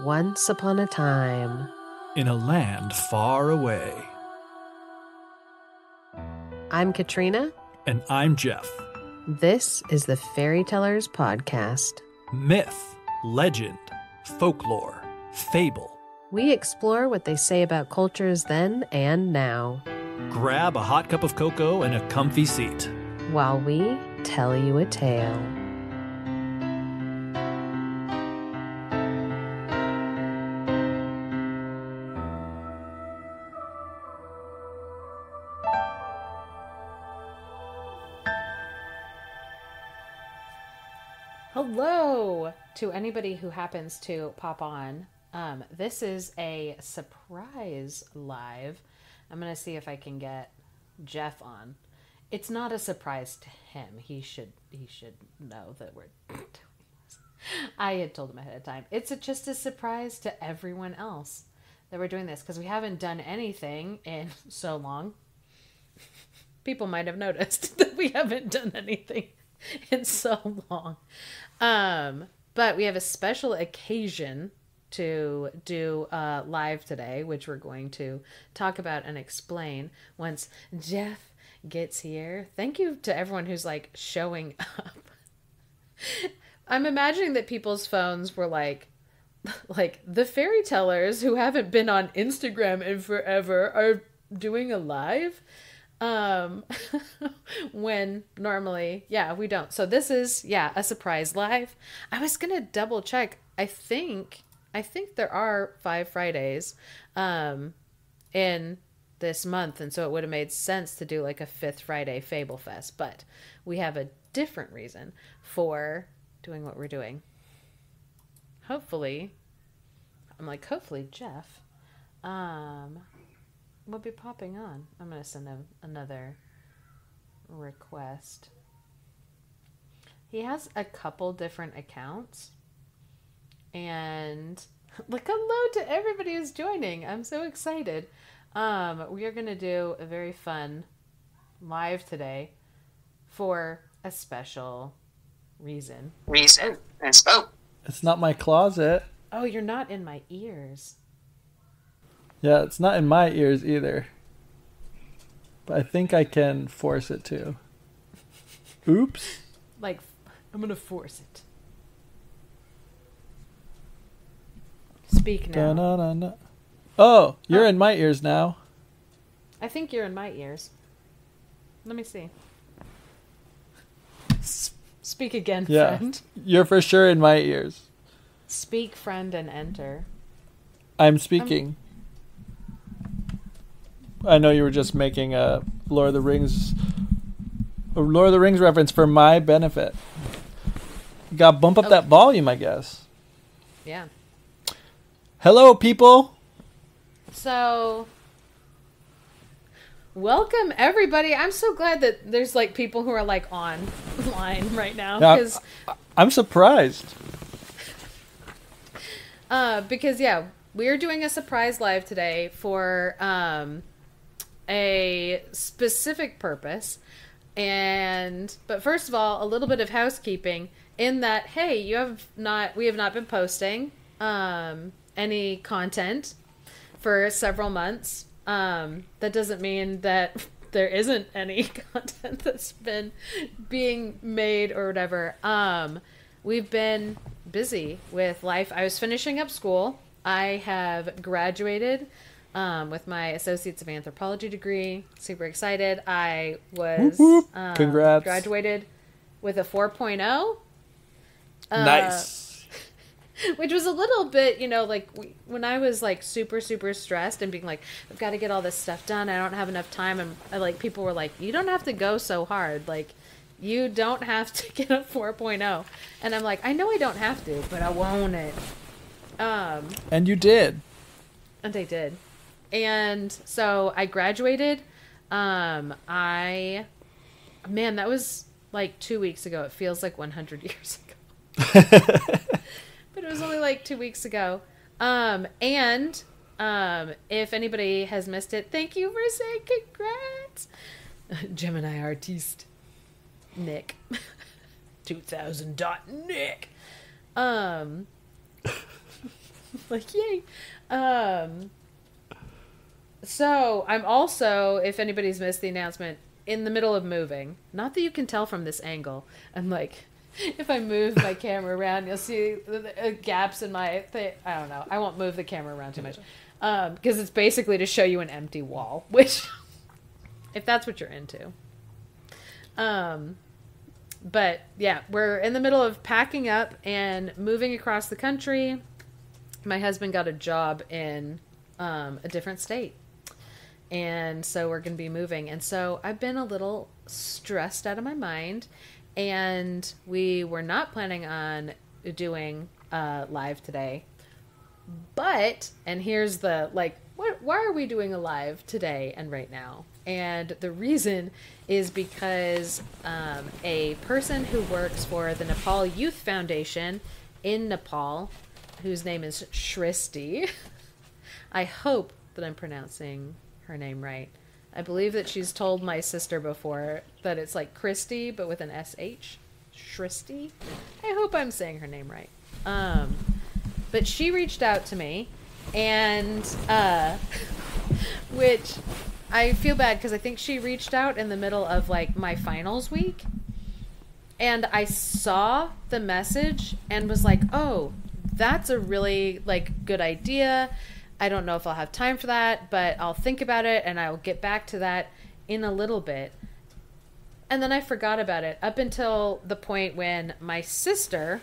Once upon a time, in a land far away. I'm Katrina. And I'm Geoff. This is the Fairy Tellers Podcast. Myth, legend, folklore, fable. We explore what they say about cultures then and now, Grab a hot cup of cocoa and a comfy seat while we tell you a tale. Hello to anybody who happens to pop on. This is a surprise live. I'm going to see if I can get Geoff on. It's not a surprise to him. He should know that we're doing this. I had told him ahead of time. It's just a surprise to everyone else that we're doing this because we haven't done anything in so long. People might have noticed that we haven't done anything in so long. But we have a special occasion to do live today, which we're going to talk about and explain once Geoff gets here. Thank you to everyone who's like showing up. I'm imagining that people's phones were like the fairy tellers who haven't been on Instagram in forever are doing a live. When normally, we don't. So this is, a surprise live. I was going to double check. I think there are 5 Fridays, in this month. And so it would have made sense to do like a 5th Friday Fable Fest, but we have a different reason for doing what we're doing. Hopefully Geoff, will be popping on. I'm going to send him another request. He has a couple different accounts. And hello to everybody who's joining. I'm so excited. We are going to do a very fun live today for a special reason. It's not my closet. Oh, you're not in my ears. Yeah, it's not in my ears either. But I think I can force it to. Oops. I'm going to force it. Speak now. Da-na-na-na. Oh, you're in my ears now. I think you're in my ears. Let me see. Speak again, friend. You're for sure in my ears. Speak, friend, and enter. I'm speaking. I know you were just making a Lord of the Rings reference for my benefit. You gotta bump up that volume, I guess. Yeah. Hello, people. So, welcome everybody. I'm so glad that there's people who are online right now. Because I'm surprised. Because we are doing a surprise live today for a specific purpose. But first of all, a little bit of housekeeping in that, hey, we have not been posting any content for several months. That doesn't mean that there isn't any content that's been being made or whatever. We've been busy with life. I was finishing up school. I have graduated with my Associates of Anthropology degree. Super excited. I was Congrats. Graduated with a 4.0. Nice. Which was a little bit, when I was super, super stressed and being I've got to get all this stuff done. I don't have enough time. And people were like, you don't have to go so hard. You don't have to get a 4.0. And I'm like, I know I don't have to, but I want it. And you did. And I did. And so I graduated. Man, that was 2 weeks ago. It feels like 100 years ago. But it was only 2 weeks ago. And if anybody has missed it, thank you for saying congrats. Gemini artiste. Nick. 2000 Nick. Like, yay. So I'm also, if anybody's missed the announcement, in the middle of moving. Not that you can tell from this angle. I'm like, if I move my camera around, you'll see the gaps in my thing. I don't know. I won't move the camera around too much. Because it's basically to show you an empty wall, which, if that's what you're into. But yeah, we're in the middle of packing up and moving across the country. My husband got a job in a different state. And so we're going to be moving. And so I've been a little stressed out of my mind. And we were not planning on doing live today. But, and here's the, like, why are we doing a live today and right now? And the reason is because a person who works for the Nepal Youth Foundation in Nepal, whose name is Shristi, I hope that I'm pronouncing her name right. I believe that she's told my sister before that it's like Christy, but with an SH. Shristi? I hope I'm saying her name right. But she reached out to me, and which I feel bad because I think she reached out in the middle of like my finals week, and I saw the message and was like, oh, that's a really like good idea. I don't know if I'll have time for that, but I'll think about it and I will get back to that in a little bit. And then I forgot about it up until the point when my sister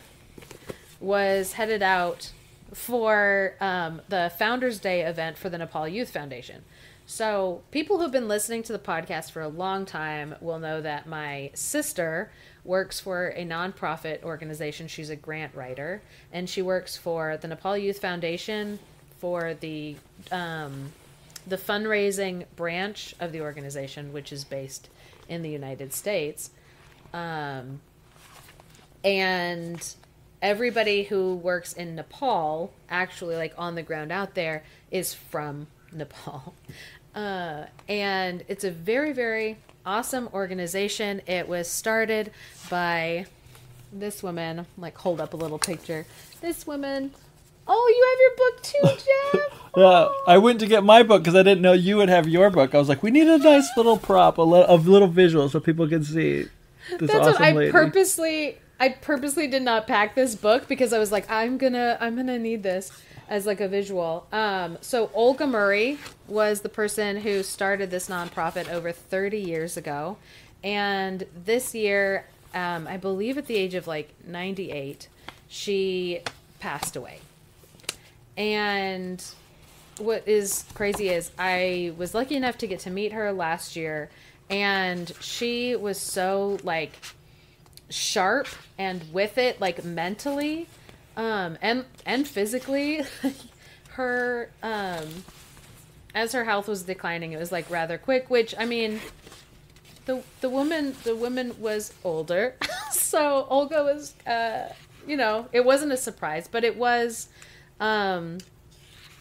was headed out for the Founders Day event for the Nepal Youth Foundation. So people who've been listening to the podcast for a long time will know that my sister works for a nonprofit organization. She's a grant writer, and she works for the Nepal Youth Foundation for the fundraising branch of the organization, which is based in the United States. And everybody who works in Nepal, actually like on the ground out there, is from Nepal. And it's a very, very awesome organization. It was started by this woman. Like, hold up a little picture. This woman. Oh, you have your book too, Geoff? Yeah, I went to get my book because I didn't know you would have your book. I was like, we need a nice little prop, of little visuals so people can see this That's awesome what lady. I purposely did not pack this book because I was like, I'm gonna need this as like a visual. So Olga Murray was the person who started this nonprofit over 30 years ago, and this year, I believe at the age of like 98, she passed away. And what is crazy is I was lucky enough to get to meet her last year, and she was so like sharp and with it, like mentally, and physically. Her as her health was declining, it was like rather quick, which I mean, the woman was older. So Olga was it wasn't a surprise, but it was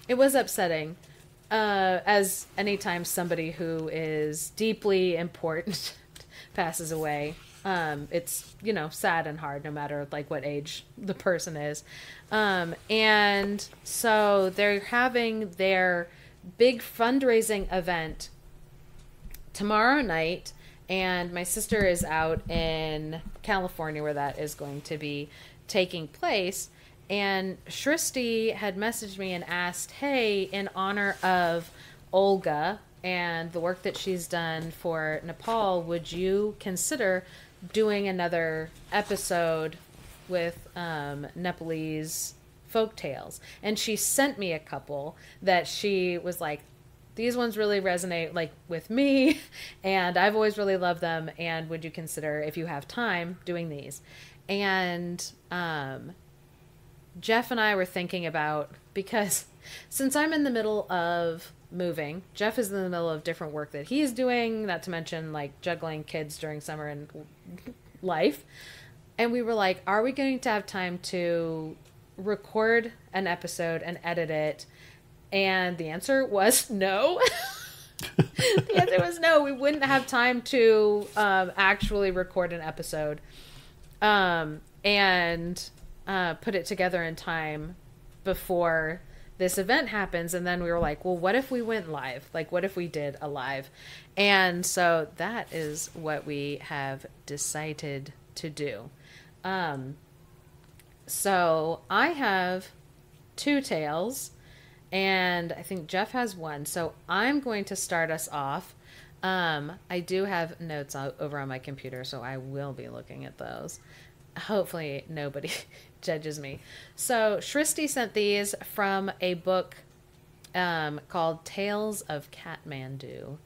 upsetting, as anytime somebody who is deeply important passes away. It's, sad and hard no matter like what age the person is. And so they're having their big fundraising event tomorrow night, and my sister is out in California where that is going to be taking place. And Shristi had messaged me and asked, hey, in honor of Olga and the work that she's done for Nepal, would you consider doing another episode with Nepalese folk tales? And she sent me a couple that she was like, these ones really resonate like with me, and I've always really loved them, and would you consider, if you have time, doing these? And Geoff and I were thinking about, because since I'm in the middle of moving, Geoff is in the middle of different work that he's doing, not to mention like juggling kids during summer and life. And we were like, are we going to have time to record an episode and edit it? And the answer was no. The answer was no. We wouldn't have time to actually record an episode and put it together in time before this event happens. And then we were like, well, what if we went live? Like, what if we did a live? And so that is what we have decided to do. So I have 2 tales, and I think Geoff has 1. So I'm going to start us off. I do have notes over on my computer, so I will be looking at those. Hopefully nobody judges me. So Shristi sent these from a book called Tales of Kathmandu.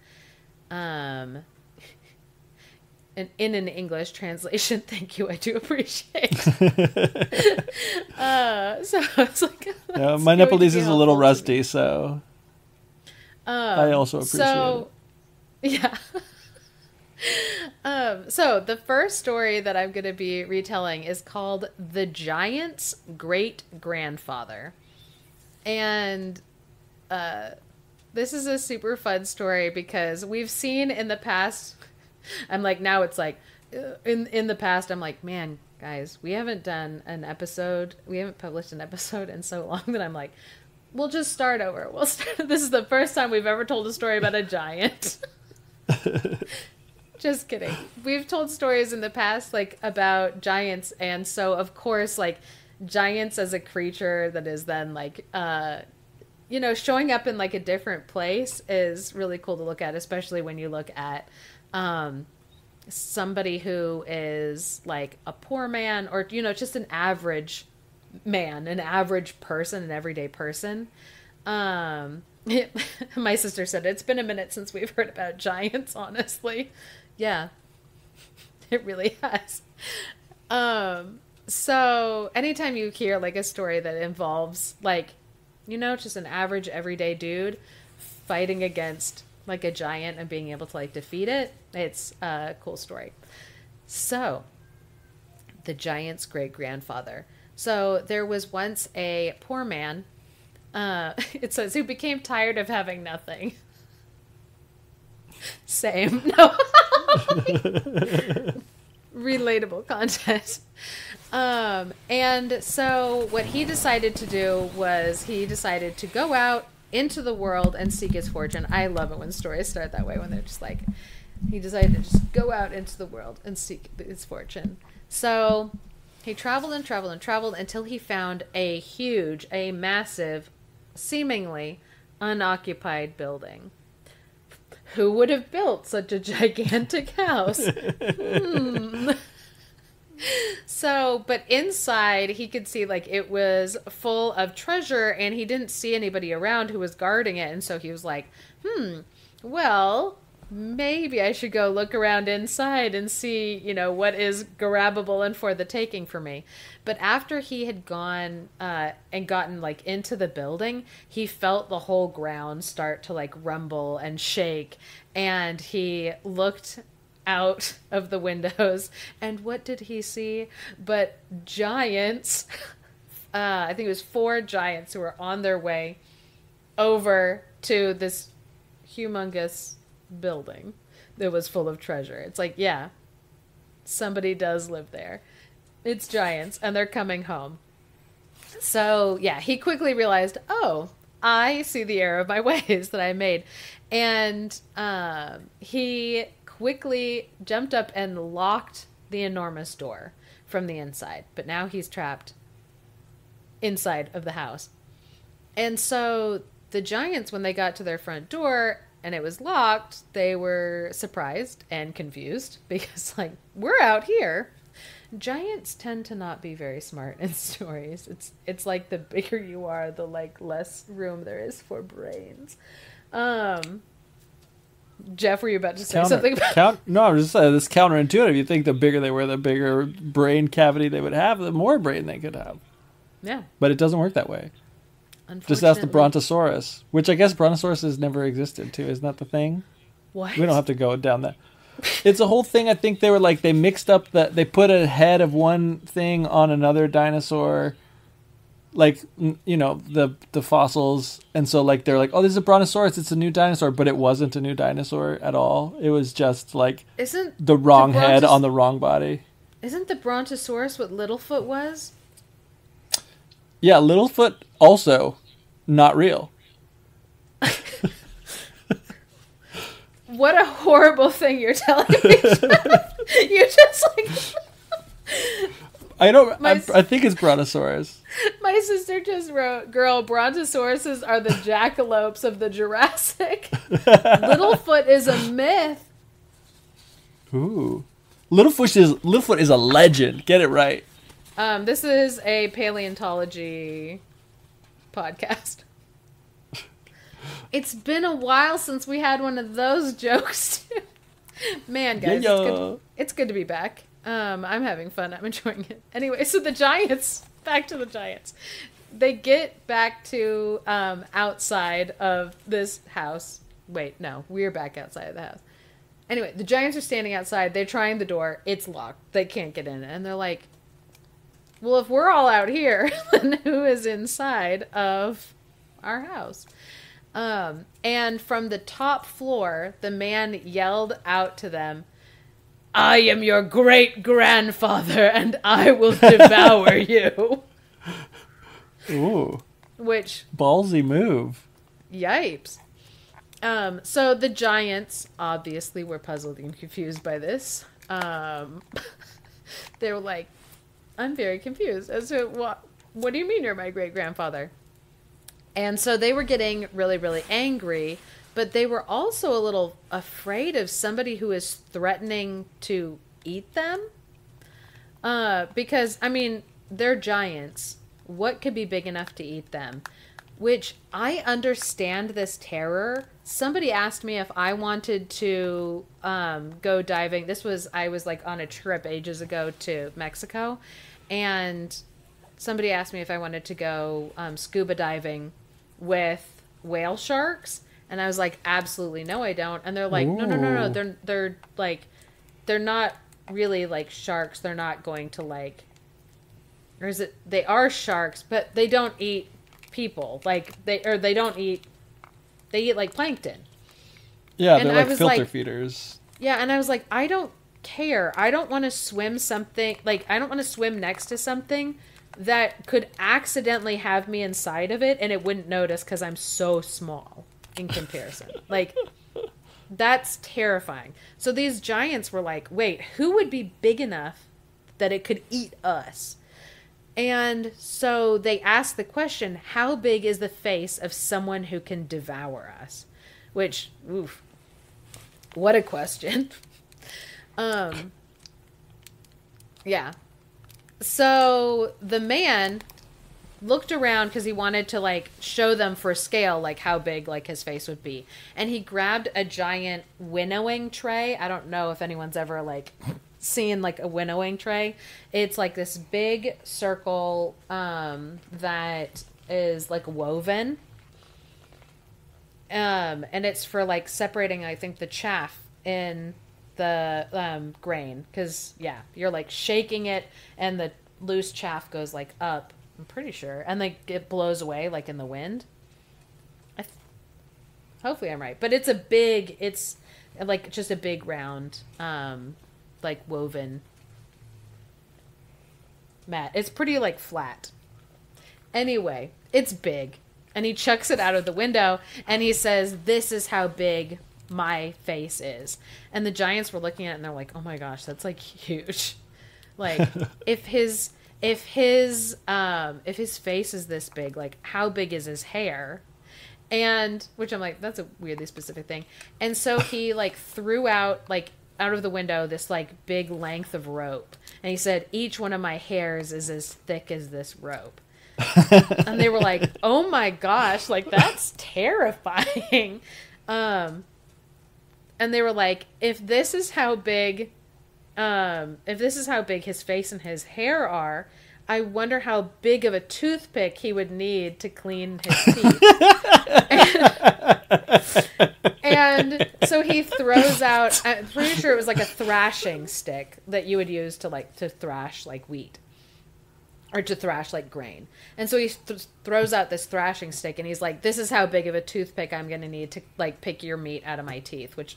In an English translation, thank you, I do appreciate. So I was like, my Nepalese is a little rusty, so I also appreciate it. Yeah. So the first story that I'm going to be retelling is called The Giant's Great Grandfather. And this is a super fun story because we've seen in the past, I'm like, now it's like, in the past, I'm like, man, guys, we haven't done an episode. We haven't published an episode in so long that I'm like, we'll just start over. This is the first time we've ever told a story about a giant. Just kidding. We've told stories in the past, like, about giants. And so, of course, like, giants as a creature that is then, like, showing up in, like, a different place is really cool to look at, especially when you look at somebody who is, like, a poor man or, just an average man, an average person, an everyday person. My sister said, it's been a minute since we've heard about giants, honestly. Yeah, it really has. So anytime you hear like a story that involves like, just an average everyday dude fighting against like a giant and being able to like defeat it, it's a cool story. So the giant's great grandfather. So there was once a poor man, it says, who became tired of having nothing. Same. No. Relatable content. And so what he decided to do was he decided to go out into the world and seek his fortune. I love it when stories start that way, when they're just like, he decided to just go out into the world and seek his fortune. So he traveled and traveled and traveled until he found a massive, seemingly unoccupied building. Who would have built such a gigantic house? So, but inside he could see like it was full of treasure and he didn't see anybody around who was guarding it. And so he was like, well, maybe I should go look around inside and see, what is grabbable and for the taking for me. But after he had gone and gotten like into the building, he felt the whole ground start to like rumble and shake. And he looked out of the windows, and what did he see but giants? I think it was 4 giants who were on their way over to this humongous building that was full of treasure. It's like, yeah, somebody does live there. It's giants, and they're coming home. So, yeah, he quickly realized, oh, I see the error of my ways that I made. And he quickly jumped up and locked the enormous door from the inside. But now he's trapped inside of the house. And so the giants, when they got to their front door and it was locked, they were surprised and confused because, like, we're out here. Giants tend to not be very smart in stories. It's like the bigger you are, the like less room there is for brains. Geoff, were you about to say something about No, I was just saying this counterintuitive. You think the bigger they were, the bigger brain cavity they would have, the more brain they could have. Yeah. But it doesn't work that way. Just ask the Brontosaurus, which I guess Brontosauruses never existed too. Isn't that the thing? What? We don't have to go down that. It's a whole thing. I think they were like, they mixed up they put a head of one thing on another dinosaur, like, the fossils. And so like, they're like, oh, this is a Brontosaurus. It's a new dinosaur, but it wasn't a new dinosaur at all. It was just like the wrong head on the wrong body. Isn't the Brontosaurus what Littlefoot was? Yeah, Littlefoot Also, not real. What a horrible thing you're telling me. You just like... I think it's Brontosaurus. My sister just wrote, girl, brontosauruses are the jackalopes of the Jurassic. Littlefoot is a myth. Ooh. Littlefoot is a legend. Get it right. This is a paleontology podcast. It's been a while since we had one of those jokes. Man, guys, it's good to be back. I'm having fun. I'm enjoying it. Anyway, so the Giants, back to the Giants. They get back to outside of this house. Wait, no, we're back outside of the house. Anyway, the Giants are standing outside. They're trying the door. It's locked. They can't get in. And they're like, well, if we're all out here, then who is inside of our house? And from the top floor, the man yelled out to them, I am your great-grandfather, and I will devour you. Ooh. Which... ballsy move. Yipes. So the Giants obviously were puzzled and confused by this. They were like, I'm very confused as to what do you mean you're my great-grandfather? And so they were getting really, really angry, but they were also a little afraid of somebody who is threatening to eat them. Because, I mean, they're giants. What could be big enough to eat them? Which, I understand this terror. Somebody asked me if I wanted to go diving. I was like on a trip ages ago to Mexico. And somebody asked me if I wanted to go scuba diving with whale sharks. And I was like, absolutely no, I don't. And they're like, no. They're like, they're not really like sharks. They're not going to like, or is it, they are sharks, but they don't eat people. Like they eat like plankton. Yeah, and they're like filter feeders. Yeah. And I was like, I don't care. I don't want to swim I don't want to swim next to something that could accidentally have me inside of it and it wouldn't notice because I'm so small in comparison. Like, that's terrifying. So these giants were like, wait, who would be big enough that it could eat us? And so they asked the question, how big is the face of someone who can devour us? Which, oof, what a question. Yeah. So the man looked around because he wanted to like show them for scale like how big like his face would be, and he grabbed a giant winnowing tray. I don't know if anyone's ever like seen like a winnowing tray. It's like this big circle that is like woven, and it's for like separating, I think, the chaff in the grain, because yeah, you're like shaking it and the loose chaff goes like up, I'm pretty sure, and like it blows away like in the wind. Hopefully I'm right, but it's like just a big round like woven mat. It's pretty like flat. Anyway, it's big, and he chucks it out of the window and he says, this is how big my face is. And the giants were looking at it and they're like, oh my gosh, that's like huge. Like if his face is this big, like how big is his hair? And which I'm like, that's a weirdly specific thing. And so he like threw out like out of the window this like big length of rope, and he said, each one of my hairs is as thick as this rope. And they were like, oh my gosh, like that's terrifying. And they were like, if this is how big his face and his hair are, I wonder how big of a toothpick he would need to clean his teeth. And so he throws out, I'm pretty sure it was like a thrashing stick that you would use to thrash like wheat or to thrash like grain. And so he throws out this thrashing stick and he's like, this is how big of a toothpick I'm going to need to like pick your meat out of my teeth, which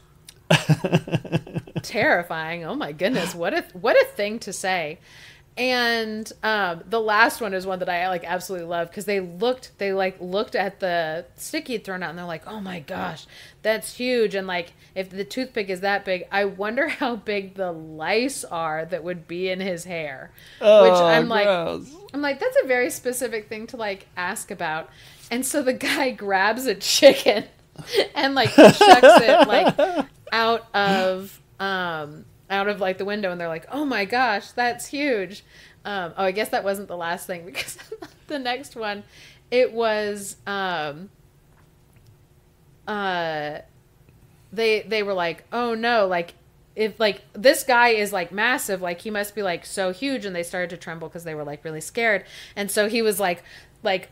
terrifying. Oh my goodness. What a thing to say. And the last one is one that I like absolutely love because they looked at the stick he'd thrown out and they're like, oh my gosh, that's huge. And like, if the toothpick is that big, I wonder how big the lice are that would be in his hair. Oh, which I'm gross. like, that's a very specific thing to like ask about. And so the guy grabs a chicken and like chucks it like out of like the window, and they're like, oh my gosh, that's huge. I guess that wasn't the last thing, because the next one, it was they were like, oh no, like if like this guy is like massive, like he must be like so huge, and they started to tremble because they were like really scared. And so he was like,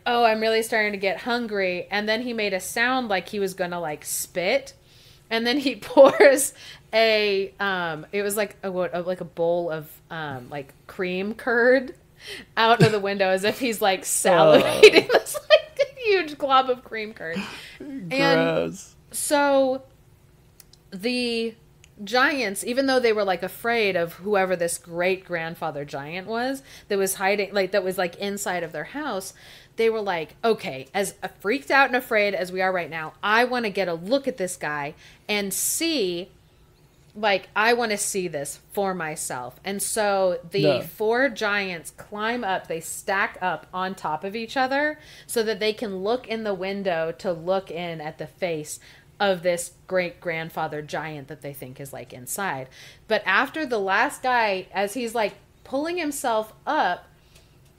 oh, I'm really starting to get hungry. And then he made a sound like he was gonna like spit, and then he pours it was like a bowl of like cream curd out of the window, as if he's like salivating this like huge glob of cream curd. Gross. And so the giants, even though they were like afraid of whoever this great grandfather giant was that was hiding, like that was like inside of their house, they were like, okay, as freaked out and afraid as we are right now, I want to get a look at this guy and see, like, I want to see this for myself. And so the four giants climb up, they stack up on top of each other so that they can look in the window to look in at the face of this great grandfather giant that they think is like inside. But after the last guy, as he's like pulling himself up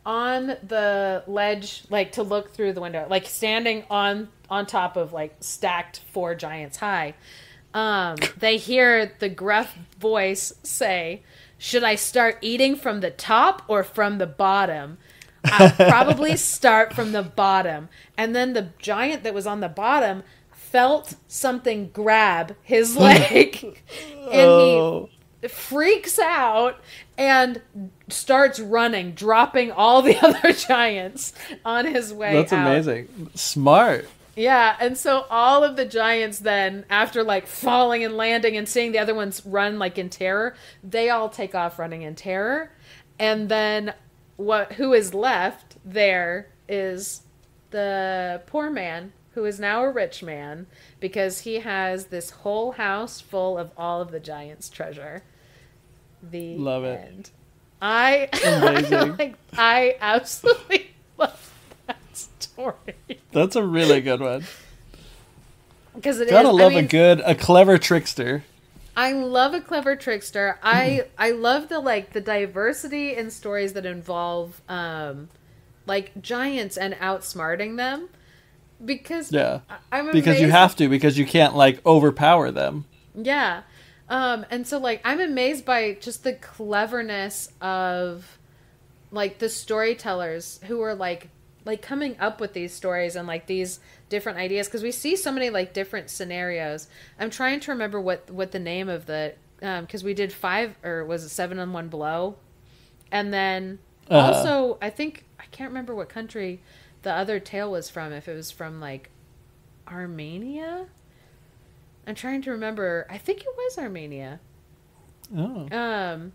on the ledge, like to look through the window, like standing on top of like stacked four giants high, they hear the gruff voice say, should I start eating from the top or from the bottom? I'll probably start from the bottom. And then the giant that was on the bottom felt something grab his leg, and he freaks out and starts running, dropping all the other giants on his way out. That's amazing. Smart. Yeah, and so all of the giants then, after like falling and landing and seeing the other ones run like in terror, they all take off running in terror. And then who is left there is the poor man, who is now a rich man, because he has this whole house full of all of the giants' treasure. Love it. Amazing. I absolutely love that story. That's a really good one. Because it Gotta is, love a clever trickster. I love a clever trickster. I love the diversity in stories that involve like giants and outsmarting them. Because I'm amazed. Because you have to, because you can't like overpower them. Yeah. And so like I'm amazed by just the cleverness of like the storytellers who are like coming up with these stories and like these different ideas, because we see so many like different scenarios. I'm trying to remember what the name of the because we did 5, or was it 7 in 1 blow, and then also I can't remember what country the other tale was from, if it was from like Armenia. I'm trying to remember. I think it was Armenia. Oh.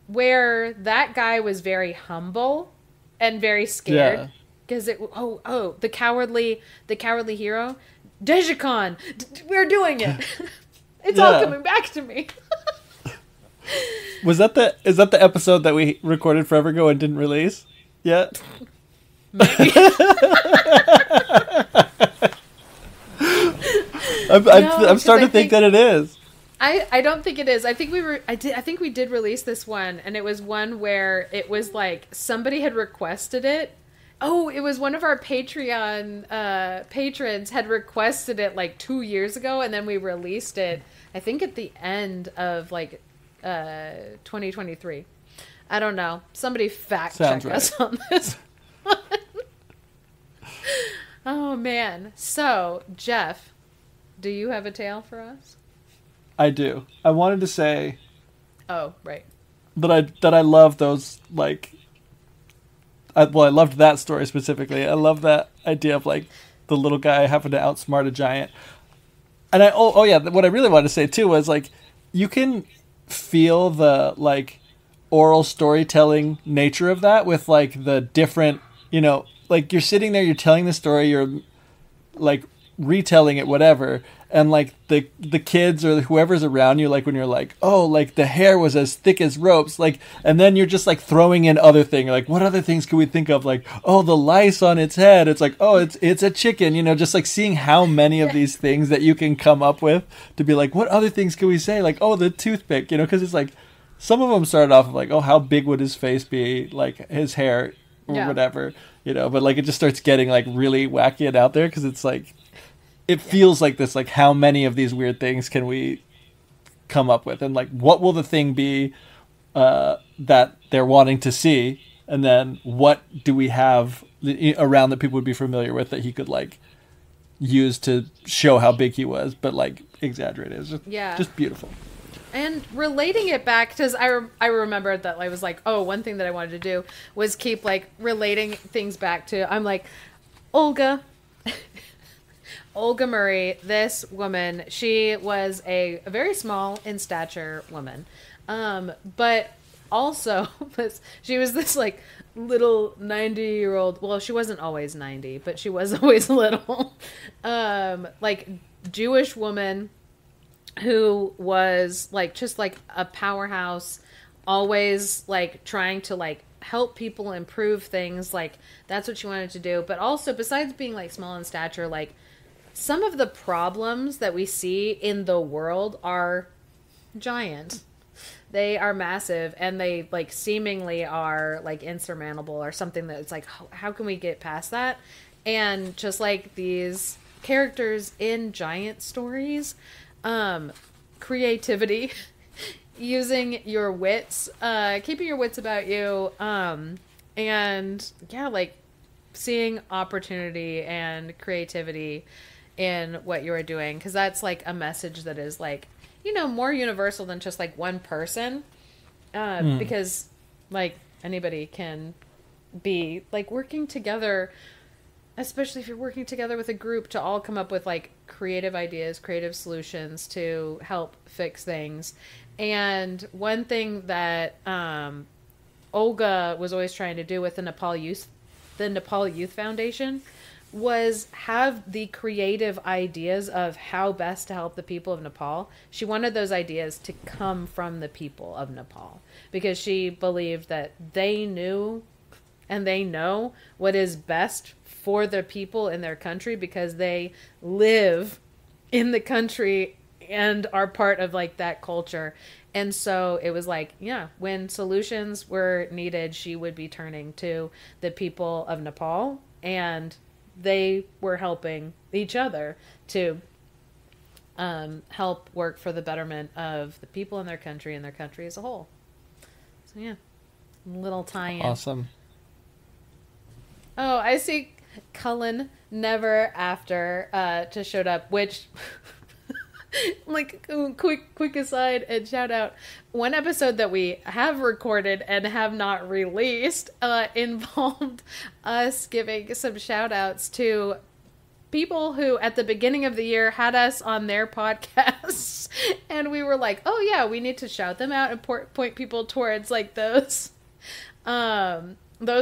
Where that guy was very humble and very scared, because the cowardly hero, Dejikon, we're doing it. It's all coming back to me. Is that the episode that we recorded forever ago and didn't release yet? Maybe. I'm starting to think that it is. I don't think it is. I think we did release this one, and it was one where it was like somebody had requested it. Oh, it was one of our Patreon patrons had requested it like 2 years ago, and then we released it, I think at the end of like 2023. I don't know. Somebody fact check us on this one. Oh man. So, Geoff, do you have a tale for us? I do. I wanted to say Oh, right. that I love those, like, I loved that story specifically. I love that idea of like the little guy having to outsmart a giant. And what I really wanted to say too was like, you can feel the like oral storytelling nature of that with like the different, you know, like you're sitting there, you're telling the story, you're like retelling it, whatever, and like the kids or whoever's around you, like when you're like, oh, like the hair was as thick as ropes, like, and then you're just like throwing in other thing, like what other things can we think of, like, oh, the lice on its head, it's like, oh, it's a chicken, you know, just like seeing how many of these things that you can come up with to be like, what other things can we say, like, oh, the toothpick, you know, because it's like some of them started off of like, oh, how big would his face be, like his hair or whatever, you know, but like it just starts getting like really wacky and out there because it's like it feels like this, like how many of these weird things can we come up with, and like what will the thing be that they're wanting to see, and then what do we have around that people would be familiar with that he could like use to show how big he was, but like exaggerate it. It's just beautiful. And relating it back, because I remembered that I was like, oh, one thing that I wanted to do was keep like relating things back to, I'm like, Olga Murray, this woman, she was a very small in stature woman. But also, she was this like little 90-year-old, well, she wasn't always 90, but she was always little, like Jewish woman who was like, just like a powerhouse, always like trying to like help people improve things. Like that's what she wanted to do. But also, besides being like small in stature, like some of the problems that we see in the world are giant. They are massive, and they like seemingly are like insurmountable or something that it's like, how can we get past that? And just like these characters in giant stories, creativity, using your wits, keeping your wits about you, and yeah, like seeing opportunity and creativity in what you are doing, because that's like a message that is like, you know, more universal than just like one person, because like anybody can be like working together, especially if you're working together with a group, to all come up with like creative ideas, creative solutions to help fix things. And one thing that Olga was always trying to do with the Nepal Youth Foundation was have the creative ideas of how best to help the people of Nepal. She wanted those ideas to come from the people of Nepal, because she believed that they knew and they know what is best for the people in their country, because they live in the country and are part of like that culture. And so it was like, yeah, when solutions were needed, she would be turning to the people of Nepal, and they were helping each other to help work for the betterment of the people in their country and their country as a whole. So yeah, little tie-in. Awesome. Oh, I see Cullen Never After just showed up, which like quick aside and shout out, one episode that we have recorded and have not released involved us giving some shout outs to people who at the beginning of the year had us on their podcasts, and we were like, oh yeah, we need to shout them out and point people towards like those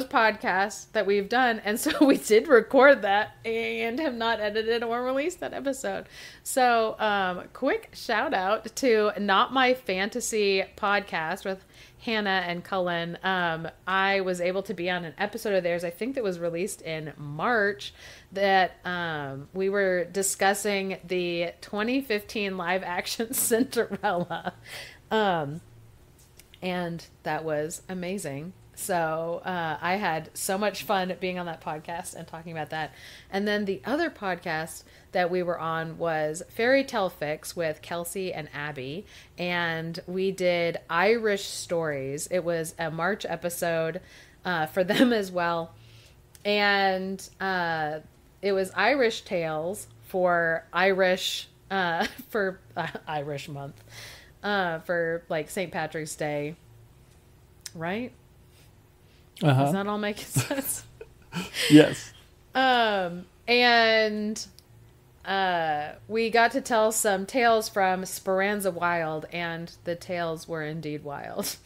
podcasts that we've done. And so we did record that and have not edited or released that episode. So quick shout out to Not My Fantasy podcast with Hannah and Cullen. I was able to be on an episode of theirs, I think that was released in March, that we were discussing the 2015 live action Cinderella. And that was amazing. So I had so much fun being on that podcast and talking about that. And then the other podcast that we were on was Fairy Tale Fix with Kelsey and Abby. And we did Irish stories. It was a March episode for them as well. And it was Irish tales for Irish month, for like St. Patrick's Day. Right? Uh-huh. Does that all make sense? Yes. And we got to tell some tales from Speranza Wild, and the tales were indeed wild.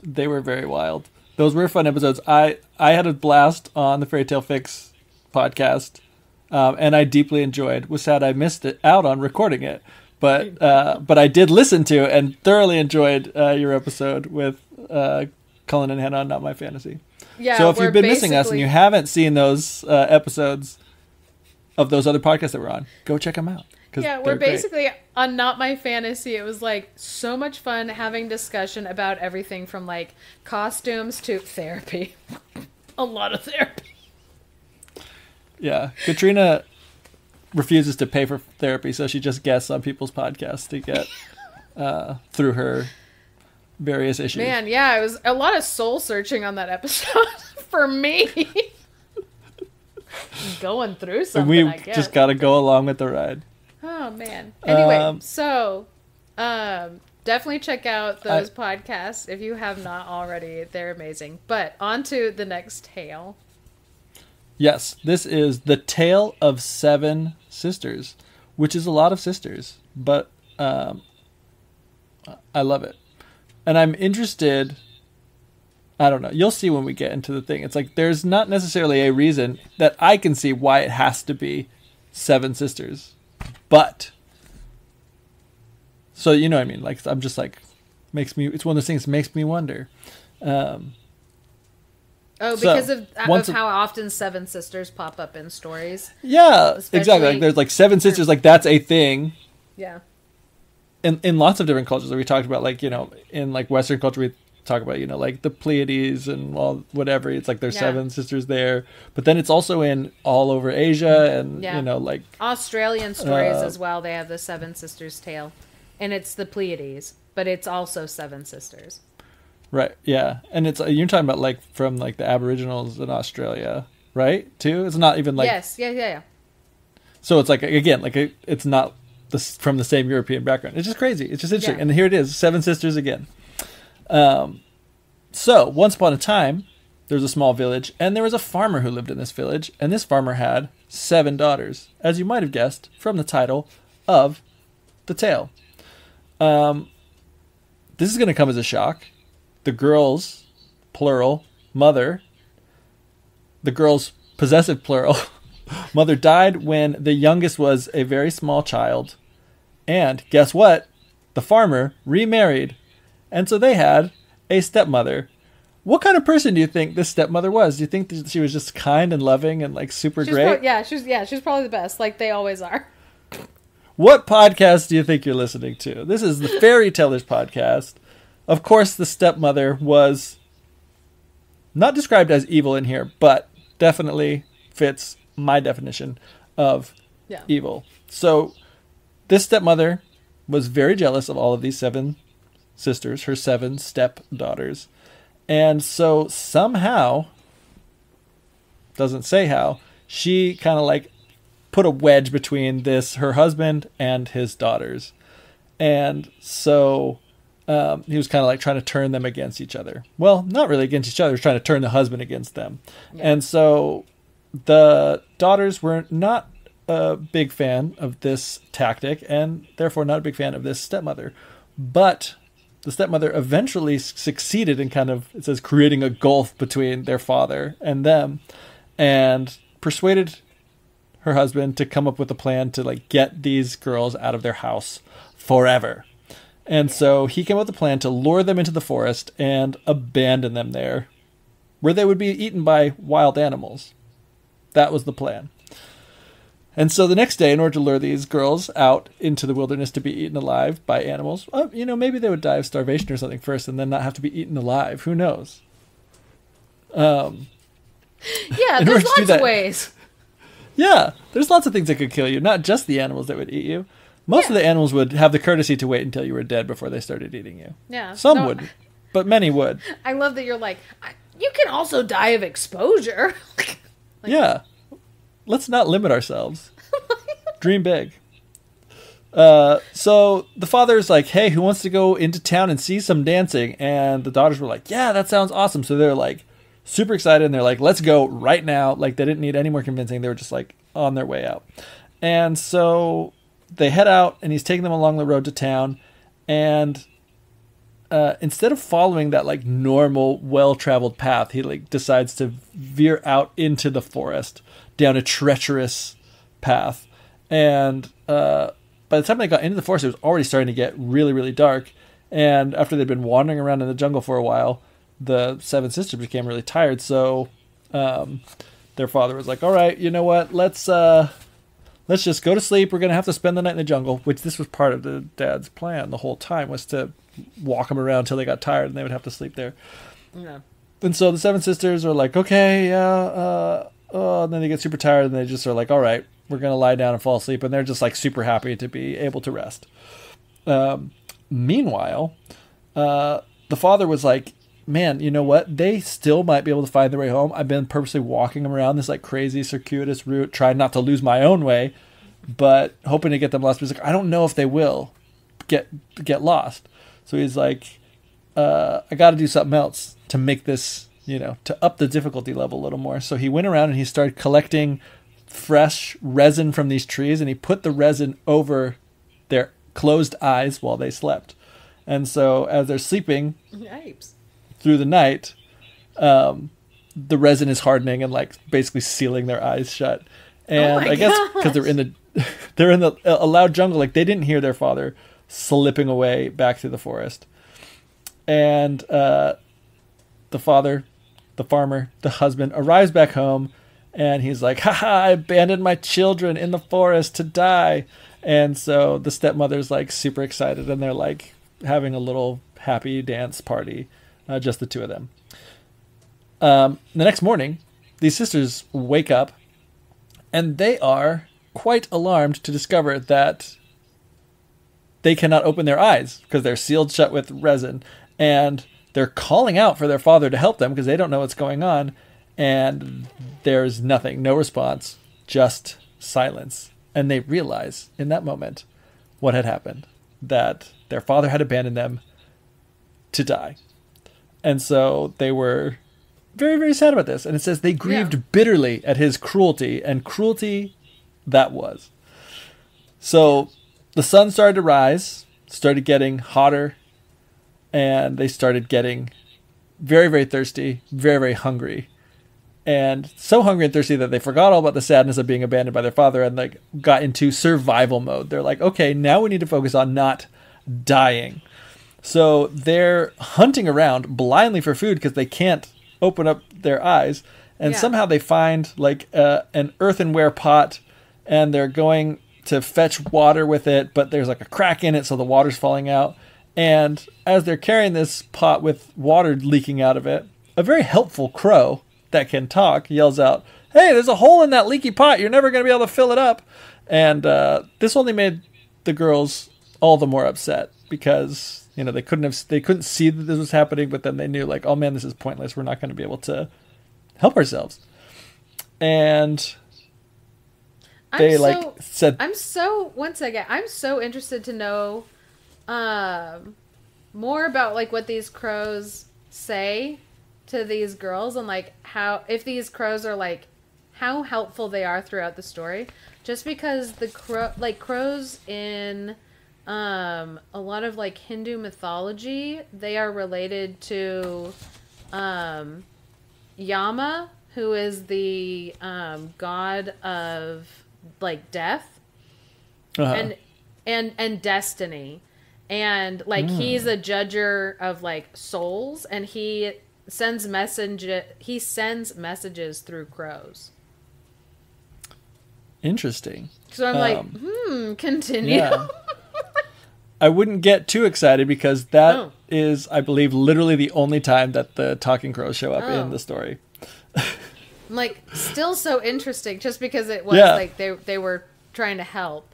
They were very wild. Those were fun episodes. I had a blast on the Fairy Tale Fix podcast, and I deeply enjoyed. Was sad I missed it out on recording it, but I did listen to and thoroughly enjoyed your episode with Cullen and Hannah on Not My Fantasy. Yeah. So if you've been missing us and you haven't seen those episodes of those other podcasts that we're on, go check them out. Yeah, we're basically on Not My Fantasy. It was like so much fun having discussion about everything from like costumes to therapy. A lot of therapy. Yeah, Katrina refuses to pay for therapy, so she just guests on people's podcasts to get through her various issues. Man, yeah, it was a lot of soul searching on that episode for me. Going through something, I guess. Just got to go along with the ride. Oh, man. Anyway, so definitely check out those podcasts if you have not already. They're amazing. But on to the next tale. Yes, this is The Tale of Seven Sisters, which is a lot of sisters, but I love it. And I'm interested... I don't know. You'll see when we get into the thing. It's like there's not necessarily a reason that I can see why it has to be seven sisters. But so you know what I mean? Like I'm just like it's one of those things that makes me wonder. Because of how often seven sisters pop up in stories. Yeah, exactly. Like there's like seven sisters, like that's a thing. Yeah. In lots of different cultures that we talked about, like, you know, in like Western culture we talk about, you know, like the Pleiades and all whatever. It's like there's seven sisters there, but then it's also in all over Asia and you know, like Australian stories as well. They have the seven sisters tale, and it's the Pleiades, but it's also seven sisters. Right. Yeah, and it's you're talking about like from like the Aboriginals in Australia, right? Too. It's not even like yes, yeah. So it's like again, like it's not from the same European background. It's just crazy. It's just interesting, and here it is, seven sisters again. So once upon a time, there was a small village, and there was a farmer who lived in this village, and this farmer had 7 daughters, as you might have guessed from the title of the tale. This is going to come as a shock. The girl's plural mother, the girl's possessive plural mother died when the youngest was a very small child, and guess what? The farmer remarried. And so they had a stepmother. What kind of person do you think this stepmother was? Do you think that she was just kind and loving and like super great? She's probably the best, like they always are. What podcast do you think you're listening to? This is the Fairy Tellers podcast. Of course, the stepmother was not described as evil in here, but definitely fits my definition of evil. So this stepmother was very jealous of all of these 7 sisters, her 7 stepdaughters. And so somehow, doesn't say how, she kind of like put a wedge between her husband and his daughters. And so he was kind of like trying to turn them against each other. Well, not really against each other. He was trying to turn the husband against them. Yeah. And so the daughters were not a big fan of this tactic and therefore not a big fan of this stepmother. But the stepmother eventually succeeded in kind of, it says, creating a gulf between their father and them, and persuaded her husband to come up with a plan to like get these girls out of their house forever. And so he came up with a plan to lure them into the forest and abandon them there, where they would be eaten by wild animals. That was the plan. And so the next day, in order to lure these girls out into the wilderness to be eaten alive by animals, maybe they would die of starvation or something first and then not have to be eaten alive. Who knows? Yeah, there's lots of ways. Yeah, there's lots of things that could kill you, not just the animals that would eat you. Most of the animals would have the courtesy to wait until you were dead before they started eating you. Yeah. Some wouldn't, but many would. I love that you're like, you can also die of exposure. Yeah. Let's not limit ourselves. Dream big. So the father's like, hey, who wants to go into town and see some dancing? And the daughters were like, yeah, that sounds awesome. So they're like super excited and they're like, let's go right now. Like they didn't need any more convincing. They were just like on their way out. And so they head out and he's taking them along the road to town. And instead of following that like normal, well-traveled path, he like decides to veer out into the forest down a treacherous path. And by the time they got into the forest, it was already starting to get really, really dark. And after they'd been wandering around in the jungle for a while, the seven sisters became really tired. So their father was like, all right, you know what? Let's just go to sleep. We're going to have to spend the night in the jungle, which this was part of the dad's plan the whole time, was to walk them around until they got tired and they would have to sleep there. Yeah. And so the seven sisters are like, okay, yeah. And then they get super tired and they just are like, all right, we're going to lie down and fall asleep. And they're just like super happy to be able to rest. Meanwhile, the father was like, man, you know what? They still might be able to find their way home. I've been purposely walking them around this like crazy circuitous route, trying not to lose my own way, but hoping to get them lost. But he's like, I don't know if they will get lost. So he's like, I got to do something else to make this, to up the difficulty level a little more. So he went around and he started collecting fresh resin from these trees, and he put the resin over their closed eyes while they slept. And so as they're sleeping, Yipes. Through the night, the resin is hardening and like basically sealing their eyes shut. And I guess because they're in a loud jungle, like they didn't hear their father slipping away back through the forest. And the father, the farmer, the husband arrives back home, and he's like, haha, I abandoned my children in the forest to die. And so the stepmother's like super excited, and they're like having a little happy dance party. Just the two of them. The next morning, these sisters wake up, and they are quite alarmed to discover that they cannot open their eyes because they're sealed shut with resin. And they're calling out for their father to help them because they don't know what's going on. And there's nothing, no response, just silence. And they realize in that moment what had happened, that their father had abandoned them to die. And so they were very, very sad about this. And it says they grieved bitterly at his cruelty, and cruelty that was. So the sun started to rise, started getting hotter, and they started getting very, very thirsty, very, very hungry. And so hungry and thirsty that they forgot all about the sadness of being abandoned by their father and like got into survival mode. They're like, okay, now we need to focus on not dying. So they're hunting around blindly for food because they can't open up their eyes. And somehow they find like an earthenware pot, and they're going to fetch water with it, but there's like a crack in it, so the water's falling out. And as they're carrying this pot with water leaking out of it, a very helpful crow that can talk yells out, hey, there's a hole in that leaky pot. You're never going to be able to fill it up. And this only made the girls all the more upset because they couldn't see that this was happening, but then they knew like, oh man, this is pointless. We're not going to be able to help ourselves. And they said, I'm so interested to know more about like what these crows say to these girls, and like how, if these crows are like, how helpful they are throughout the story. Just because the crows in a lot of like Hindu mythology, they are related to Yama, who is the god of like death and destiny, and like he's a judger of like souls, and he sends messages through crows. Interesting. So I'm like, continue. Yeah. I wouldn't get too excited because that is, I believe, literally the only time that the talking crows show up in the story. I'm like, still so interesting, just because it was like they were trying to help.